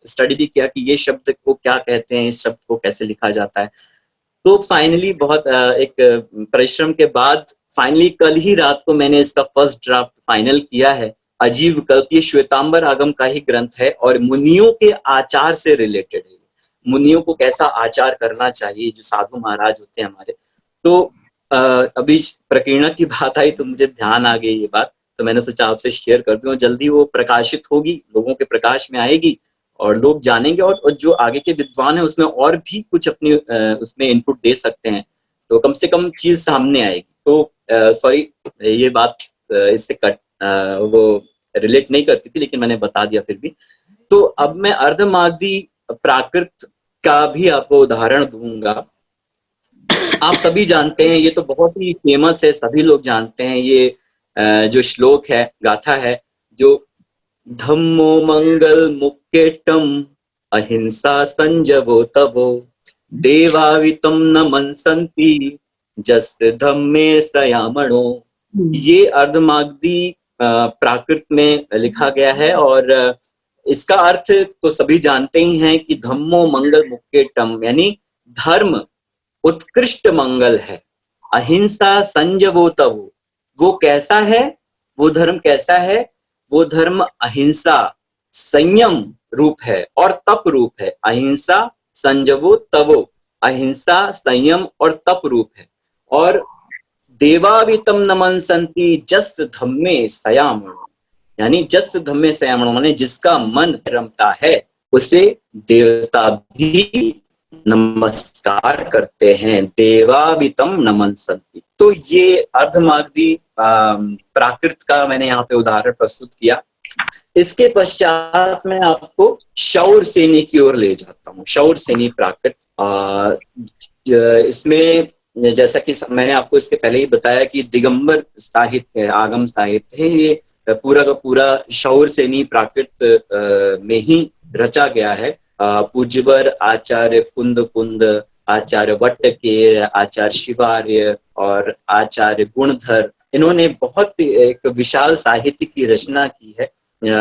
स्टडी भी किया कि ये शब्द को क्या कहते हैं, इस शब्द को कैसे लिखा जाता है। तो फाइनली बहुत एक परिश्रम के बाद फाइनली कल ही रात को मैंने इसका फर्स्ट ड्राफ्ट फाइनल किया है। अजीव कल्प ये श्वेतांबर आगम का ही ग्रंथ है और मुनियों के आचार से रिलेटेड है। मुनियों को कैसा आचार करना चाहिए, जो साधु महाराज होते हैं हमारे। तो अभी प्रकीर्णक की बात आई तो मुझे ध्यान आ गई ये बात, तो मैंने सोचा आपसे शेयर कर दूं। जल्दी वो प्रकाशित होगी, लोगों के प्रकाश में आएगी और लोग जानेंगे। और जो आगे के विद्वान है उसमें और भी कुछ अपनी उसमें इनपुट दे सकते हैं। तो कम से कम चीज सामने आएगी। तो सॉरी, ये बात इससे वो रिलेट नहीं करती थी, लेकिन मैंने बता दिया फिर भी। तो अब मैं अर्धमागधी प्राकृत का भी आपको उदाहरण दूंगा। आप सभी जानते हैं, ये तो बहुत ही फेमस है, सभी लोग जानते हैं। ये जो श्लोक है, गाथा है, जो धम्मो मंगल मुक्केटम अहिंसा संजवो तवो देवावितम न मनसंति जस्य धम्मे सयामणो। ये अर्धमागधी प्राकृत में लिखा गया है, और इसका अर्थ तो सभी जानते ही हैं कि धम्मो मंगल मुक्केटम, यानी धर्म उत्कृष्ट मंगल है, अहिंसा संजवो तवो, वो कैसा है, वो धर्म कैसा है, वो धर्म अहिंसा संयम रूप है और तप रूप है। अहिंसा संजवो तवो, अहिंसा संयम और तप रूप है। और देवावितम न मनसंति जस धम्मे सयामणो, यानी जस धम्मे सयामणो माने जिसका मन रमता है उसे देवता भी नमस्कार करते हैं। देवावितम न मनसंति। तो ये अर्धमागधी प्राकृत का मैंने यहाँ पे उदाहरण प्रस्तुत किया। इसके पश्चात मैं आपको शौरसेनी की ओर ले जाता हूँ। शौरसेनी प्राकृत, इसमें जैसा कि मैंने आपको इसके पहले ही बताया कि दिगंबर साहित्य है, आगम साहित्य है, ये पूरा का पूरा शौरसेनी प्राकृत में ही रचा गया है। पूज्यवर आचार्य कुंद कुंद, आचार्य वट्टकेय, आचार्य शिवार्य और आचार्य गुणधर, इन्होंने बहुत एक विशाल साहित्य की रचना की है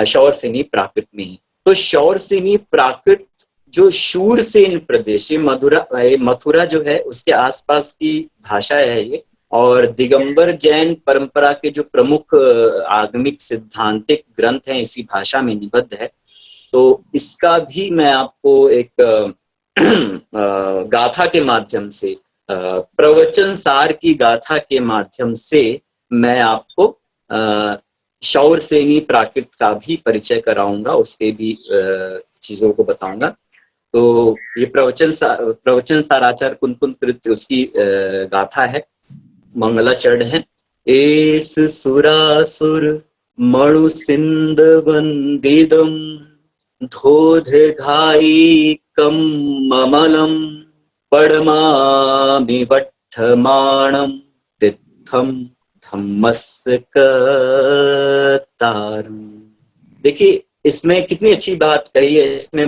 शौरसेनी प्राकृत में ही। तो शौरसेनी प्राकृत जो शूरसेन प्रदेश, मथुरा जो है उसके आसपास की भाषा है ये, और दिगंबर जैन परंपरा के जो प्रमुख आगमिक सिद्धांतिक ग्रंथ हैं इसी भाषा में निबद्ध है। तो इसका भी मैं आपको एक गाथा के माध्यम से, प्रवचन सार की गाथा के माध्यम से मैं आपको शौरसेनी प्राकृत का भी परिचय कराऊंगा, उसके भी चीजों को बताऊंगा। तो ये प्रवचन सार आचार्य कुंद कुंद कृत उसकी गाथा है, मंगलाचरण है। एस सुरासुर मणु सिंध वंदिदम धोध घाई कम ममलम पड़मामि वट्ठमाणम तिथम धम्मस्य तारम। देखिए इसमें कितनी अच्छी बात कही है। इसमें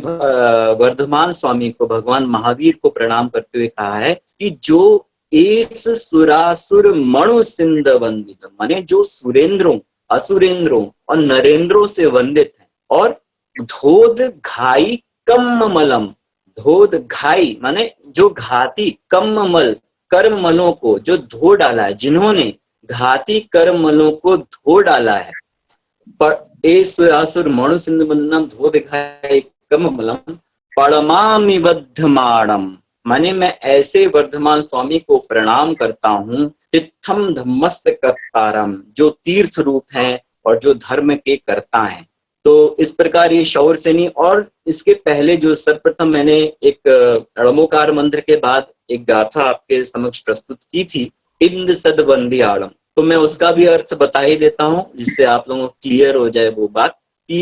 वर्धमान स्वामी को, भगवान महावीर को प्रणाम करते हुए कहा है कि जो एस सुरासुर मणु सिंध वंदित, माने जो सुरेंद्रों, असुरेंद्रों और नरेंद्रों से वंदित है, और धोध घाई कम मलम, धोध घाई माने जो घाती, कम मल कर्म मलों को जो धो डाला है, जिन्होंने घाती कर्म मलों को धो डाला है। पर सुरासुर मणु सिंध वंदनम धोध घाई कम मलम पड़मामि बद्धमाणम, माने मैं ऐसे वर्धमान स्वामी को प्रणाम करता हूँ। तिथम धम्मस्य कर्तारम, जो तीर्थ रूप हैं और जो धर्म के कर्ता हैं। तो इस प्रकार ये शौरसेनी, और इसके पहले जो सर्वप्रथम मैंने एक अड़मोकार मंत्र के बाद एक गाथा आपके समक्ष प्रस्तुत की थी, इंद सदबंदी आड़म, तो मैं उसका भी अर्थ बता ही देता हूँ जिससे आप लोगों को क्लियर हो जाए वो बात कि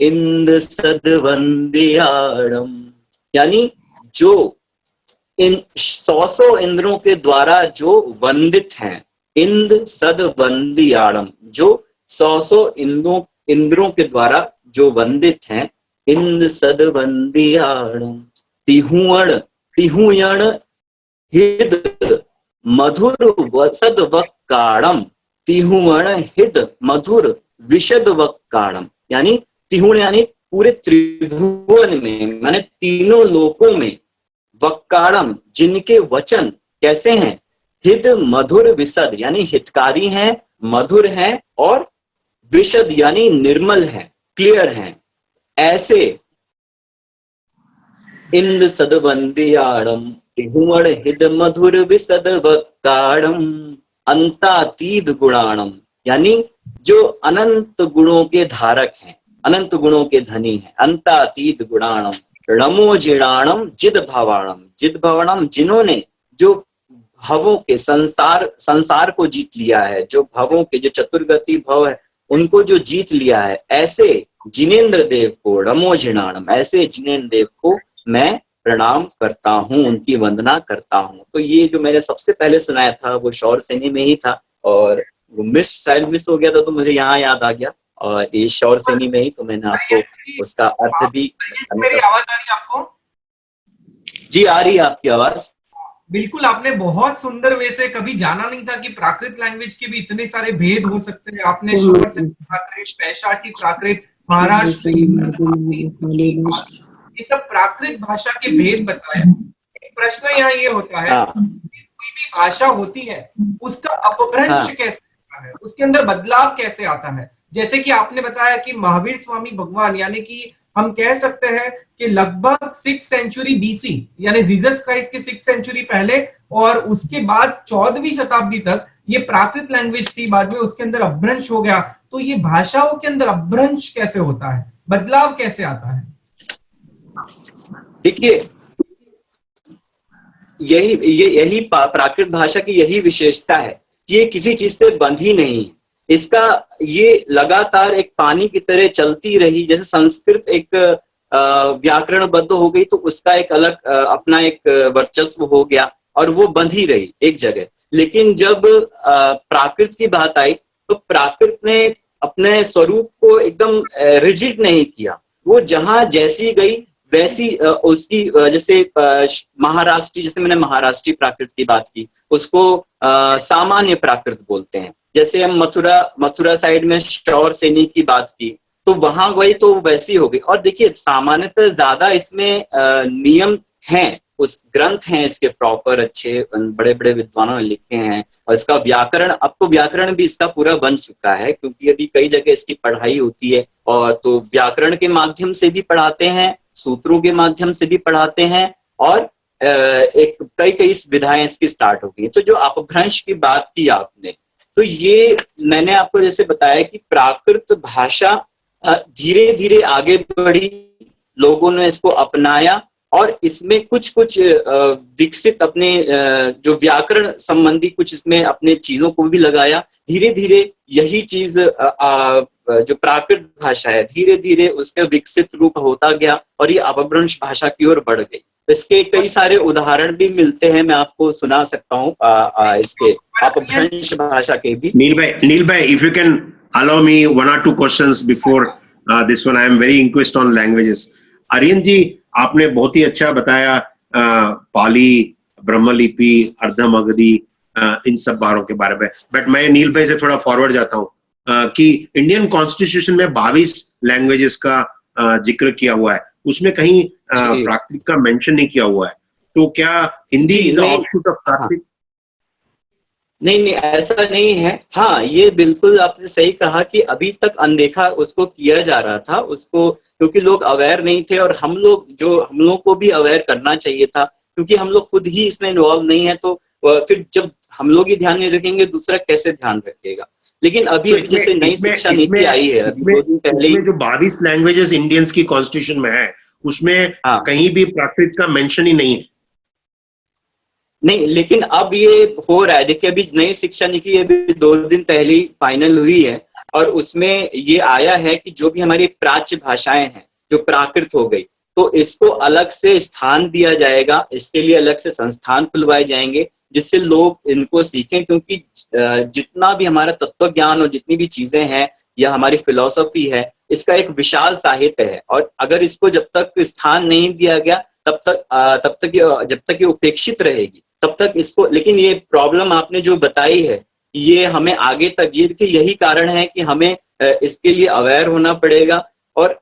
इंद सदबंदी आड़म यानी जो इन 100 इंद्रों के द्वारा जो वंदित हैं, इंद सद वंदी आड़म, जो 100 इंद्रों के द्वारा जो वंदित हैं, इंद सद वंदी आड़म तिहुयण हिद मधुर वसद वक्काड़म, तिहुवण हिद मधुर विशद वक्काड़म, यानी तिहुण यानी पूरे त्रिभुवन में, माने तीनों लोकों में, वक्काड़म जिनके वचन कैसे हैं, हिद मधुर विशद यानी हितकारी हैं, मधुर हैं, और विशद यानी निर्मल हैं, क्लियर हैं, ऐसे इंद सदबंदियाड़म तिहुवण हिद मधुर विशद वक्काड़म अंतातीत गुणाणम, यानी जो अनंत गुणों के धारक हैं, अनंत गुणों के धनी हैं, अंतातीत गुणाणम रमो जिणाणम जिद भवाणम, जिद भवाणम जिन्होंने जो भवों के संसार को जीत लिया है, जो भवों के जो चतुर्गति भव है उनको जो जीत लिया है, ऐसे जिनेंद्र देव को नमो जिनाणम, ऐसे जिनेंद्र देव को मैं प्रणाम करता हूँ, उनकी वंदना करता हूँ। तो ये जो मैंने सबसे पहले सुनाया था वो शौर सेनी में ही था, और वो शायद मिस हो गया था, तो मुझे यहाँ याद आ गया, और ये शौर सेनी में ही, तो मैंने आपको उसका अर्थ भी। मेरी आवाज आ रही है आपको? जी आ रही है आपकी आवाज। बिल्कुल, आपने बहुत सुंदर वे से, कभी जाना नहीं था कि प्राकृत लैंग्वेज के भी इतने सारे भेद हो सकते हैं। आपने शौर से प्राकृत, पैशाची प्राकृत, महाराष्ट्री, ये सब प्राकृत भाषा के भेद बताए। प्रश्न यहाँ ये होता है, कोई भी भाषा होती है उसका अपभ्रंश कैसे होता है, उसके अंदर बदलाव कैसे आता है। जैसे कि आपने बताया कि महावीर स्वामी भगवान, यानी कि हम कह सकते हैं कि लगभग 6th सेंचुरी BC, यानी जीसस क्राइस्ट के 6th सेंचुरी पहले, और उसके बाद 14वीं शताब्दी तक ये प्राकृत लैंग्वेज थी, बाद में उसके अंदर अपभ्रंश हो गया। तो ये भाषाओं के अंदर अपभ्रंश कैसे होता है, बदलाव कैसे आता है? देखिए, यही प्राकृत भाषा की यही विशेषता है कि ये किसी चीज से बंधी नहीं। इसका ये लगातार एक पानी की तरह चलती रही। जैसे संस्कृत एक व्याकरणबद्ध हो गई तो उसका एक अलग अपना एक वर्चस्व हो गया और वो बंधी रही एक जगह। लेकिन जब प्राकृत की बात आई तो प्राकृत ने अपने स्वरूप को एकदम रिजिड नहीं किया। वो जहां जैसी गई वैसी उसकी, जैसे महाराष्ट्री, जैसे मैंने महाराष्ट्री प्राकृत की बात की, उसको सामान्य प्राकृत बोलते हैं। जैसे हम मथुरा साइड में शौर सेनी की बात की तो वहां गई तो वैसी हो गई। और देखिए, सामान्यतः ज्यादा इसमें नियम हैं, उस ग्रंथ हैं इसके प्रॉपर, अच्छे बड़े बड़े विद्वानों ने लिखे हैं। और इसका व्याकरण, अब तो व्याकरण भी इसका पूरा बन चुका है, क्योंकि अभी कई जगह इसकी पढ़ाई होती है। और तो व्याकरण के माध्यम से भी पढ़ाते हैं, सूत्रों के माध्यम से भी पढ़ाते हैं, और एक कई विधाएं इसकी स्टार्ट हो गई। तो जो अपभ्रंश की बात की आपने, तो ये मैंने आपको जैसे बताया कि प्राकृत भाषा धीरे धीरे आगे बढ़ी, लोगों ने इसको अपनाया और इसमें कुछ विकसित अपने जो व्याकरण संबंधी कुछ इसमें अपने चीजों को भी लगाया। धीरे धीरे यही चीज जो प्राकृत भाषा है धीरे धीरे उसका विकसित रूप होता गया और ये अपभ्रंश भाषा की ओर बढ़ गई। इसके कई सारे उदाहरण भी मिलते हैं, मैं आपको सुना सकता हूँ इसके अपभ्रंश भाषा के भी। नील भाई, if you can allow me one or two questions before this one, I am very interested on languages. Aryan जी, आपने बहुत ही अच्छा बताया पाली, ब्रह्मलिपि, अर्धमगधी, इन सब बारों के बारे में। बट मैं नील भाई से थोड़ा फॉरवर्ड जाता हूँ कि इंडियन कॉन्स्टिट्यूशन में 22 लैंग्वेजेस का जिक्र किया हुआ है, उसमें कहीं प्राकृत का मेंशन नहीं किया हुआ है। तो क्या हिंदी इज ऑफशूट ऑफ प्राकृत? नहीं, ऐसा नहीं है। हाँ, ये बिल्कुल आपने सही कहा कि अभी तक अनदेखा उसको किया जा रहा था, उसको, क्योंकि लोग अवेयर नहीं थे। और हम लोग को भी अवेयर करना चाहिए था, क्योंकि हम लोग खुद ही इसमें इन्वॉल्व नहीं है। तो फिर जब हम लोग ही ध्यान नहीं रखेंगे, दूसरा कैसे ध्यान रखेगा। लेकिन अभी तो जैसे नई शिक्षा नीति आई है, इसमें जो 22 लैंग्वेजेस इंडियंस की कॉन्स्टिट्यूशन में है, उसमें कहीं भी प्राकृत का मेंशन ही नहीं है। नहीं, लेकिन अब ये हो रहा है। देखिए, अभी नई शिक्षा नीति अभी 2 दिन पहले फाइनल हुई है और उसमें ये आया है कि जो भी हमारी प्राच्य भाषाएं हैं जो प्राकृत हो गई, तो इसको अलग से स्थान दिया जाएगा। इसके लिए अलग से संस्थान खुलवाए जाएंगे जिससे लोग इनको सीखें, क्योंकि जितना भी हमारा तत्व ज्ञान और जितनी भी चीजें हैं या हमारी फिलॉसफी है, इसका एक विशाल साहित्य है। और अगर इसको जब तक स्थान नहीं दिया गया तब तक जब तक ये उपेक्षित रहेगी तब तक इसको। लेकिन ये प्रॉब्लम आपने जो बताई है, ये हमें आगे तक, ये यही कारण है कि हमें इसके लिए अवेयर होना पड़ेगा। और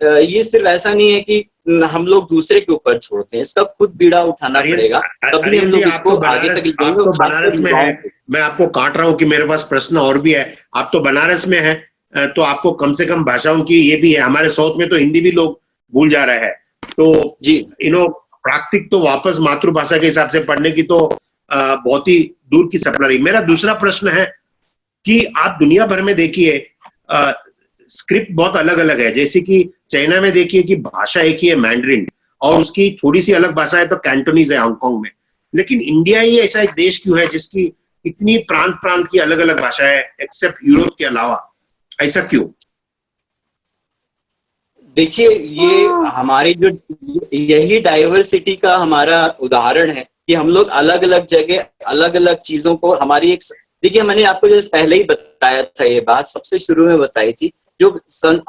ये सिर्फ ऐसा नहीं है कि हम लोग दूसरे के ऊपर छोड़ते हैं, इसका खुद बीड़ा उठाना पड़ेगा, तभी हम लोग इसको आगे तक लेंगे। बनारस में है, मैं आपको काट रहा हूँ कि मेरे पास प्रश्न और भी है। आप तो बनारस में है, तो आपको कम से कम भाषाओं की ये भी है। हमारे साउथ में तो हिंदी भी लोग भूल जा रहे हैं। तो जी, प्राकृतिक तो वापस मातृभाषा के हिसाब से पढ़ने की तो बहुत ही दूर की सपना रही। मेरा दूसरा प्रश्न है कि आप दुनिया भर में देखिए, स्क्रिप्ट बहुत अलग अलग है। जैसे कि चाइना में देखिए कि भाषा एक ही है, मैंड्रिन, और उसकी थोड़ी सी अलग भाषा है तो कैंटोनीज है हांगकांग में। लेकिन इंडिया ही ऐसा एक देश क्यों है जिसकी इतनी प्रांत प्रांत की अलग अलग भाषाएं, एक्सेप्ट यूरोप के अलावा, ऐसा क्यों? देखिए, ये हमारी जो यही डाइवर्सिटी का हमारा उदाहरण है कि हम लोग अलग अलग जगह अलग अलग चीजों को हमारी एक, देखिए मैंने आपको जैसे पहले ही बताया था, ये बात सबसे शुरू में बताई थी, जो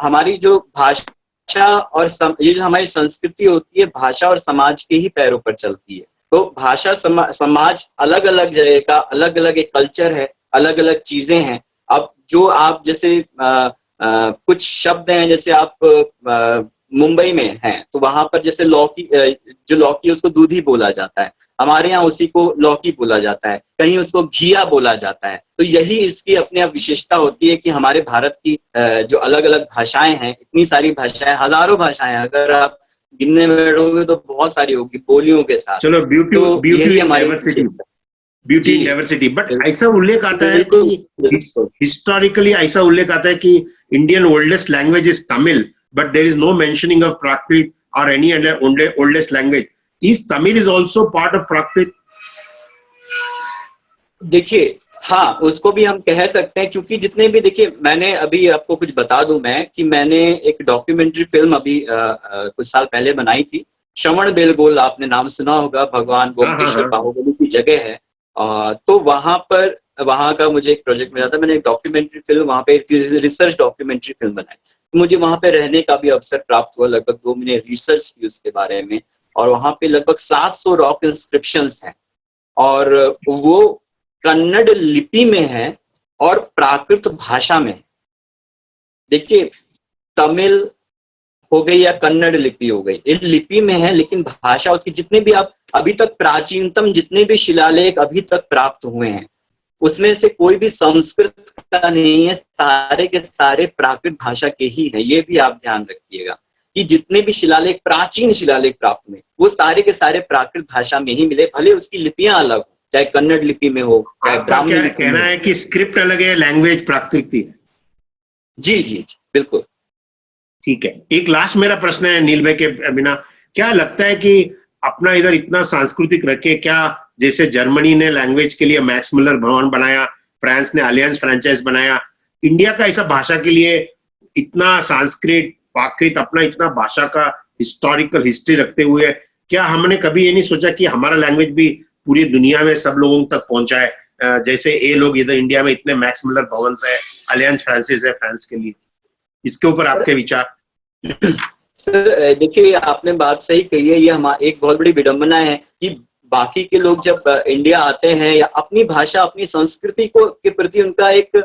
हमारी जो भाषा और ये जो हमारी संस्कृति होती है, भाषा और समाज के ही पैरों पर चलती है। तो भाषा समाज अलग अलग जगह का अलग अलग एक कल्चर है, अलग अलग चीजें हैं। अब जो आप जैसे कुछ शब्द हैं, जैसे आप मुंबई में हैं तो वहां पर जैसे लौकी, जो लौकी है उसको दूधी बोला जाता है, हमारे यहाँ उसी को लौकी बोला जाता है, कहीं उसको घिया बोला जाता है। तो यही इसकी अपनी विशेषता होती है कि हमारे भारत की जो अलग अलग भाषाएं हैं, इतनी सारी भाषाएं, हजारों भाषाएं, अगर आप गिनने बैठोगे तो बहुत सारी होगी बोलियों के साथ। चलो, ब्यूटी इन डाइवर्सिटी। बट ऐसा उल्लेख आता है कि हिस्टोरिकली ऐसा उल्लेख आता है कि Indian oldest language is Tamil, but there is no mentioning of Prakrit और any other oldest language. Is Tamil is also part of Prakrit? देखिए, हाँ, उसको भी हम कह सकते हैं, क्योंकि जितने भी, देखिए मैंने अभी आपको कुछ बता दूं मैं कि मैंने एक डॉक्यूमेंट्री फिल्म अभी कुछ साल पहले बनाई थी, श्रवण बेलगोल, आपने नाम सुना होगा, भगवान गोमकेश्वर बाहुबली की जगह है। तो वहां का मुझे एक प्रोजेक्ट मिला था, मैंने एक डॉक्यूमेंट्री फिल्म वहां पे, रिसर्च डॉक्यूमेंट्री फिल्म बनाई। मुझे वहां पे रहने का भी अवसर प्राप्त हुआ, लगभग 2 महीने रिसर्च की उसके बारे में, और वहां पे लगभग 700 रॉक इंस्क्रिप्शंस हैं, और वो कन्नड़ लिपि में है और प्राकृत भाषा में। देखिए, तमिल हो गई या कन्नड़ लिपि हो गई, इस लिपि में है, लेकिन भाषा उसकी, जितने भी आप अभी तक प्राचीनतम जितने भी शिलालेख अभी तक प्राप्त हुए हैं, उसमें से कोई भी संस्कृत का नहीं है, सारे के सारे प्राकृत भाषा के ही हैं। ये भी आप ध्यान रखिएगा कि जितने भी शिलालेख, प्राचीन शिलालेख प्राप्त हुए, वो सारे के सारे प्राकृत भाषा में ही मिले, भले उसकी लिपियां अलग हो, चाहे कन्नड़ लिपि में हो, चाहे ब्राह्मणी लिपि में। कहना है कि स्क्रिप्ट अलग है, लैंग्वेज प्राकृत है। जी जी जी, बिल्कुल। ठीक है, एक लास्ट मेरा प्रश्न है नील भाई के बिना, क्या लगता है कि अपना इधर इतना सांस्कृतिक रखे, क्या जैसे जर्मनी ने लैंग्वेज के लिए मैक्स मुलर भवन बनाया, फ्रांस ने अलियंस फ्रेंचाइज बनाया, इंडिया का ऐसा भाषा के लिए इतना संस्कृत प्राकृत अपना इतना भाषा का हिस्टोरिकल हिस्ट्री रखते हुए, क्या हमने कभी ये नहीं सोचा कि हमारा लैंग्वेज भी पूरी दुनिया में सब लोगों तक पहुंचाए? जैसे ये लोग इधर इंडिया में इतने मैक्स मुलर भवन है, अलियंस फ्रांसिस है फ्रांस के लिए, इसके ऊपर आपके विचार? सर देखिए, आपने बात सही कही है, ये एक बहुत बड़ी विडंबना है कि बाकी के लोग जब इंडिया आते हैं, या अपनी भाषा अपनी संस्कृति को के प्रति उनका एक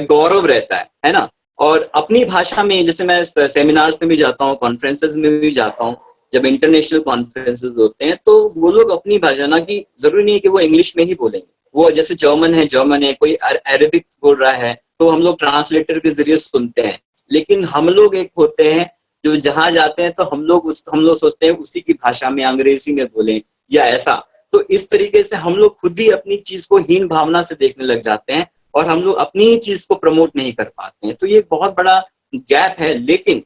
गौरव रहता है ना, और अपनी भाषा में, जैसे मैं सेमिनार्स में भी जाता हूँ, कॉन्फ्रेंसेस में भी जाता हूँ, जब इंटरनेशनल कॉन्फ्रेंसेस होते हैं तो वो लोग अपनी भाषा, ना कि जरूरी नहीं है कि वो इंग्लिश में ही बोलेंगे, वो जैसे जर्मन है, कोई अरेबिक बोल रहा है तो हम लोग ट्रांसलेटर के जरिए सुनते हैं, लेकिन हम लोग एक होते हैं जो जहां जाते हैं तो हम लोग सोचते हैं उसी की भाषा में, अंग्रेजी में बोलें या ऐसा। तो इस तरीके से हम लोग खुद ही अपनी चीज को हीन भावना से देखने लग जाते हैं, और हम लोग अपनी ही चीज को प्रमोट नहीं कर पाते हैं। तो ये बहुत बड़ा गैप है। लेकिन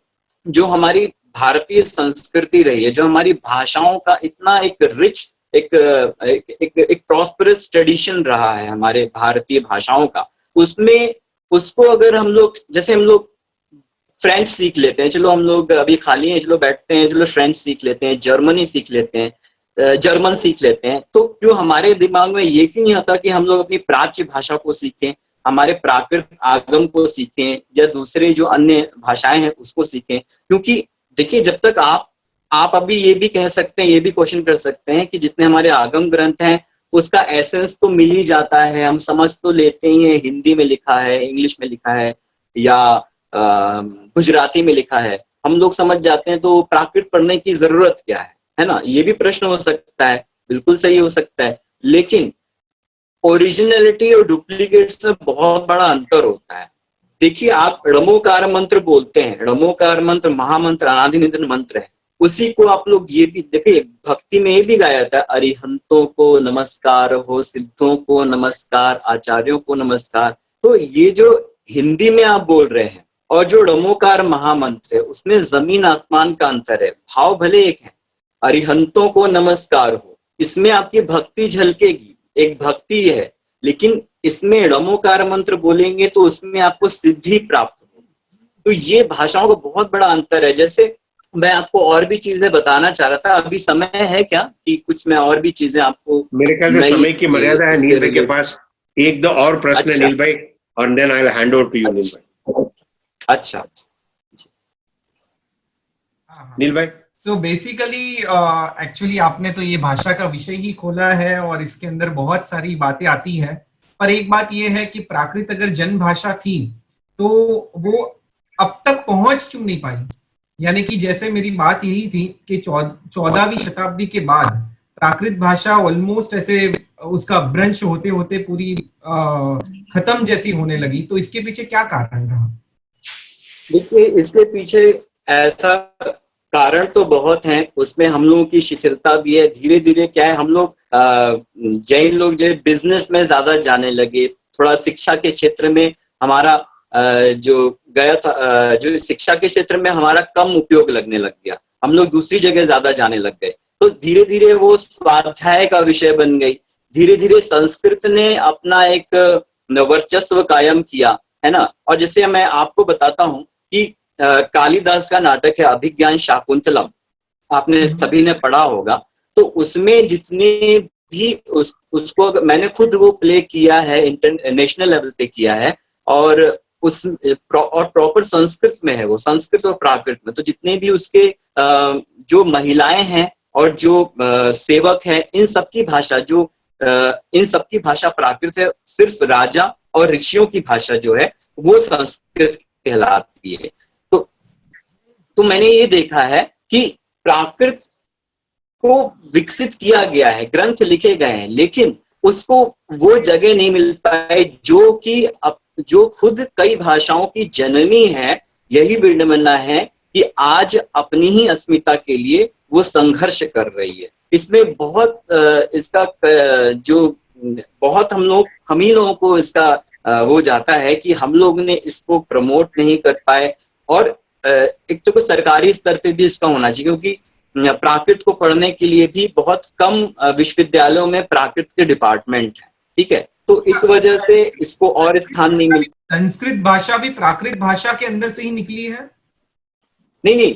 जो हमारी भारतीय संस्कृति रही है, जो हमारी भाषाओं का इतना एक रिच, एक प्रॉस्परस ट्रेडिशन रहा है हमारे भारतीय भाषाओं का, उसमें उसको अगर हम लोग, जैसे हम लोग फ्रेंच सीख लेते हैं, चलो हम लोग अभी खाली हैं, चलो बैठते हैं, चलो फ्रेंच सीख लेते हैं, जर्मनी सीख लेते हैं, जर्मन सीख लेते हैं, तो क्यों हमारे दिमाग में ये क्यों नहीं आता कि हम लोग अपनी प्राच्य भाषा को सीखें, हमारे प्राकृत आगम को सीखें, या दूसरे जो अन्य भाषाएं हैं उसको सीखें? क्योंकि देखिए, जब तक आप अभी ये भी कह सकते हैं, ये भी क्वेश्चन कर सकते हैं कि जितने हमारे आगम ग्रंथ हैं उसका एसेंस तो मिल ही जाता है, हम समझ तो लेते ही हैं, हिंदी में लिखा है, इंग्लिश में लिखा है, या गुजराती में लिखा है, हम लोग समझ जाते हैं, तो प्राकृत पढ़ने की जरूरत क्या है ना? ये भी प्रश्न हो सकता है, बिल्कुल सही हो सकता है, लेकिन ओरिजिनलिटी और डुप्लीकेट्स में बहुत बड़ा अंतर होता है। देखिए, आप णमोकार मंत्र बोलते हैं, णमोकार मंत्र महामंत्र, अनादि निधन मंत्र है, उसी को आप लोग ये भी देखिए, भक्ति में ये भी गाया था, अरिहंतों को नमस्कार हो, सिद्धों को नमस्कार, आचार्यों को नमस्कार। तो ये जो हिंदी में आप बोल रहे हैं और जो णमोकार महामंत्र है, उसमें जमीन आसमान का अंतर है, भाव भले एक है। अरिहंतों को नमस्कार हो, इसमें आपकी भक्ति झलकेगी, एक भक्ति है, लेकिन इसमें णमोकार मंत्र बोलेंगे तो उसमें आपको सिद्धि प्राप्त होगी। तो ये भाषाओं का बहुत बड़ा अंतर है। जैसे मैं आपको और भी चीजें बताना चाह रहा था, अभी समय है क्या कि कुछ मैं और भी चीजें आपको? मेरे ख्याल से समय की मर्यादा है नील भाई के पास, एक दो और प्रश्न है नील भाई, और then I will hand over to you Neel भाई। अच्छा नील भाई, सो बेसिकली एक्चुअली आपने तो ये भाषा का विषय ही खोला है और इसके अंदर बहुत सारी बातें आती है, पर एक बात ये है कि प्राकृत अगर जन भाषा थी तो वो अब तक पहुंच क्यों नहीं पाई? यानी कि जैसे मेरी बात यही थी कि 14वीं शताब्दी के बाद प्राकृत भाषा ऑलमोस्ट ऐसे उसका भ्रंश होते होते पूरी खत्म जैसी होने लगी, तो इसके पीछे क्या कारण रहा? देखिए, इसके पीछे ऐसा कारण तो बहुत हैं, उसमें हम लोगों की शिथिलता भी है। धीरे धीरे क्या है, हम लोग जैन लोग जो बिजनेस में ज्यादा जाने लगे, थोड़ा शिक्षा के क्षेत्र में हमारा जो गया था, जो शिक्षा के क्षेत्र में हमारा कम उपयोग लगने लग गया, हम लोग दूसरी जगह ज्यादा जाने लग गए, तो धीरे धीरे वो स्वाध्याय का विषय बन गई। धीरे धीरे संस्कृत ने अपना एक वर्चस्व कायम किया, है ना। और जैसे मैं आपको बताता हूँ कि कालिदास का नाटक है अभिज्ञान शाकुंतलम, आपने सभी ने पढ़ा होगा, तो उसमें जितने भी उसको मैंने खुद वो प्ले किया है, इंटरनेशनल लेवल पे किया है, और प्रॉपर संस्कृत में है वो, संस्कृत और प्राकृत में। तो जितने भी उसके जो महिलाएं हैं और जो सेवक हैं, इन सबकी भाषा इन सबकी भाषा प्राकृत है। सिर्फ राजा और ऋषियों की भाषा जो है वो संस्कृत कहलाती है। तो मैंने ये देखा है कि प्राकृत को विकसित किया गया है, ग्रंथ लिखे गए हैं, लेकिन उसको वो जगह नहीं मिल पाई जो खुद कई भाषाओं की जननी है। यही विडंबना है कि आज अपनी ही अस्मिता के लिए वो संघर्ष कर रही है। इसमें बहुत इसका जो बहुत हम ही लोगों को इसका हो जाता है कि हम लोग ने इसको प्रमोट नहीं कर पाए। और एक तो कुछ सरकारी स्तर पे भी इसका होना चाहिए, क्योंकि प्राकृत को पढ़ने के लिए भी बहुत कम विश्वविद्यालयों में प्राकृत के डिपार्टमेंट है, ठीक है। तो इस वजह से इसको और स्थान नहीं मिलता। संस्कृत भाषा भी प्राकृत भाषा के अंदर से ही निकली है? नहीं,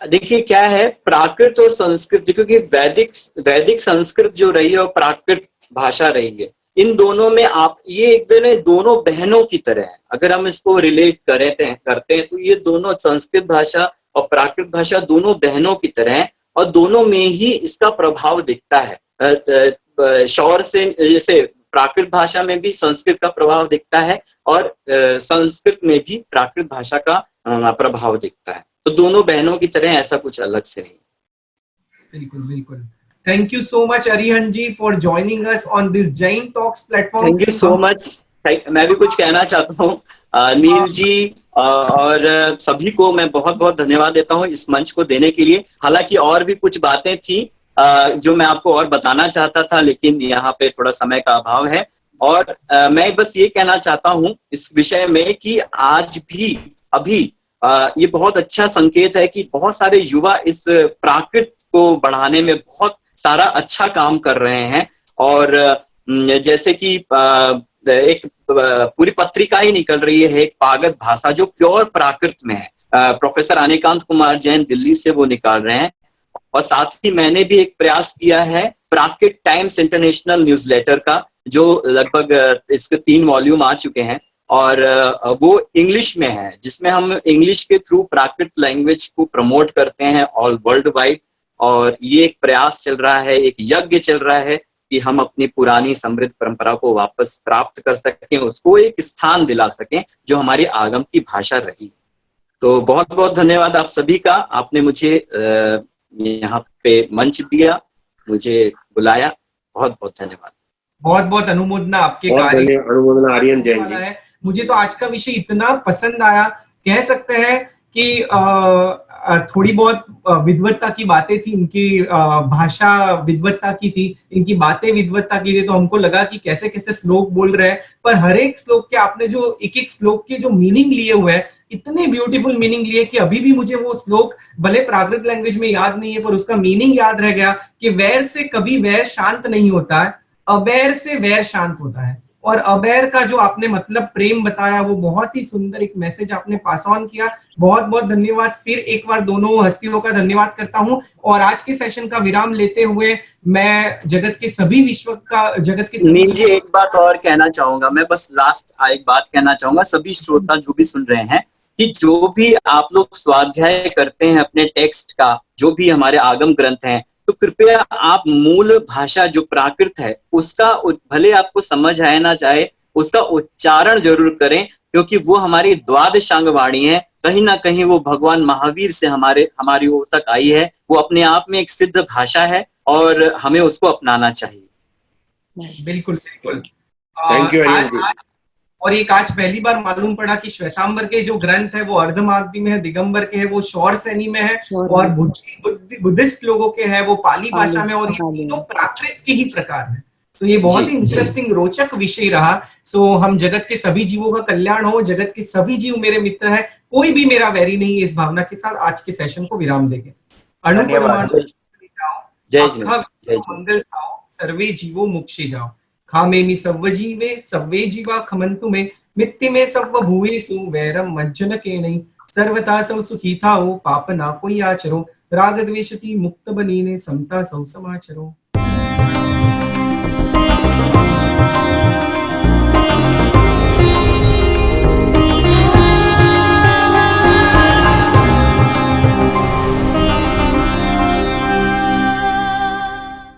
देखिए क्या है, प्राकृत और संस्कृत, क्योंकि वैदिक संस्कृत जो रही है और प्राकृत भाषा रही है, इन दोनों में आप ये एक दोनों बहनों की तरह है। अगर हम इसको रिलेट करते हैं तो ये दोनों संस्कृत भाषा और प्राकृत भाषा दोनों बहनों की तरह है, और दोनों में ही इसका प्रभाव दिखता है। शौर से जैसे प्राकृत भाषा में भी संस्कृत का प्रभाव दिखता है, और संस्कृत में भी प्राकृत भाषा का प्रभाव दिखता है। तो दोनों बहनों की तरह, ऐसा कुछ अलग से नहीं। बिल्कुल बिल्कुल। Thank you so much Arihan ji for joining us on this Jain Talks platform. Thank you so much. मैं भी कुछ कहना चाहता हूँ नील जी, और सभी को मैं बहुत बहुत धन्यवाद देता हूँ इस मंच को देने के लिए। हालांकि और भी कुछ बातें थी जो मैं आपको और बताना चाहता था, लेकिन यहाँ पे थोड़ा समय का अभाव है। और मैं बस ये कहना चाहता हूँ इस विषय में कि आज भी अभी ये बहुत अच्छा संकेत है कि बहुत सारे युवा इस प्राकृत को बढ़ाने में बहुत सारा अच्छा काम कर रहे हैं। और जैसे कि एक पूरी पत्रिका ही निकल रही है, एक पागत भाषा, जो प्योर प्राकृत में है। प्रोफेसर अनिकांत कुमार जैन दिल्ली से वो निकाल रहे हैं। और साथ ही मैंने भी एक प्रयास किया है प्राकृत टाइम्स इंटरनेशनल न्यूज़लेटर का, जो लगभग इसके 3 वॉल्यूम आ चुके हैं, और वो इंग्लिश में है, जिसमें हम इंग्लिश के थ्रू प्राकृत लैंग्वेज को प्रमोट करते हैं ऑल वर्ल्ड वाइड। और ये एक प्रयास चल रहा है, एक यज्ञ चल रहा है कि हम अपनी पुरानी समृद्ध परंपरा को वापस प्राप्त कर सकें, उसको एक स्थान दिला सकें जो हमारी आगम की भाषा रही। तो बहुत बहुत धन्यवाद आप सभी का, आपने मुझे यहाँ पे मंच दिया, मुझे बुलाया, बहुत बहुत धन्यवाद। बहुत बहुत अनुमोदना आपके कार्य, अनुमोदना आर्यन जैन जी। मुझे तो आज का विषय इतना पसंद आया, कह सकते हैं कि थोड़ी बहुत विद्वत्ता की बातें थी, इनकी भाषा विद्वत्ता की थी, इनकी बातें विद्वत्ता की थी, तो हमको लगा कि कैसे कैसे श्लोक बोल रहे हैं, पर हर एक श्लोक के आपने जो एक एक श्लोक के जो मीनिंग लिए हुए हैं, इतने ब्यूटीफुल मीनिंग लिए कि अभी भी मुझे वो श्लोक भले प्राकृत लैंग्वेज में याद नहीं है, पर उसका मीनिंग याद रह गया कि वैर से कभी वैर शांत नहीं होता है, अबैर से वैर शांत होता है। और अबैर का जो आपने मतलब प्रेम बताया, वो बहुत ही सुंदर एक मैसेज आपने पास ऑन किया। बहुत बहुत धन्यवाद। फिर एक बार दोनों हस्तियों का धन्यवाद करता हूं, और आज के सेशन का विराम लेते हुए मैं जगत के सभी जी एक बात और कहना चाहूंगा, मैं बस लास्ट एक बात कहना चाहूंगा सभी श्रोता जो भी सुन रहे हैं, कि जो भी आप लोग स्वाध्याय करते हैं अपने टेक्स्ट का, जो भी हमारे आगम ग्रंथ हैं, तो कृपया आप मूल भाषा जो प्राकृत है उसका भले आपको समझ आए ना चाहे, उसका उच्चारण जरूर करें, क्योंकि वो हमारी द्वादशांग वाणी है। कहीं ना कहीं वो भगवान महावीर से हमारी ओर तक आई है। वो अपने आप में एक सिद्ध भाषा है और हमें उसको अपनाना चाहिए। बिल्कुल बिल्कुल। थैंक यू हरिओम जी। और एक आज पहली बार मालूम पड़ा कि श्वेतांबर के जो ग्रंथ है वो अर्धमागधी में है, दिगंबर के है वो शौर सैनी में है, और बुद्धिस्ट लोगों के है वो पाली भाषा में, और ये तीनों प्राकृत के ही प्रकार है। तो ये बहुत ही इंटरेस्टिंग रोचक विषय रहा। सो हम जगत के सभी जीवों का कल्याण हो, जगत के सभी जीव मेरे मित्र है, कोई भी मेरा वैरी नहीं है, इस भावना के साथ आज के सेशन को विराम देंगे। मंगल खाओ, सर्वे जीवो मोक्षे जाओ, खामेमि सव्व जीवे सव्वे जीवा खमन्तु मे, मित्ति में सव्व भूवेषु वैरम मज्जन के नहीं, सर्वथा सौ सुखी थाओ, पाप ना कोई आचरो, राग द्वेषति मुक्त बनीने, समता सौ समाचरो।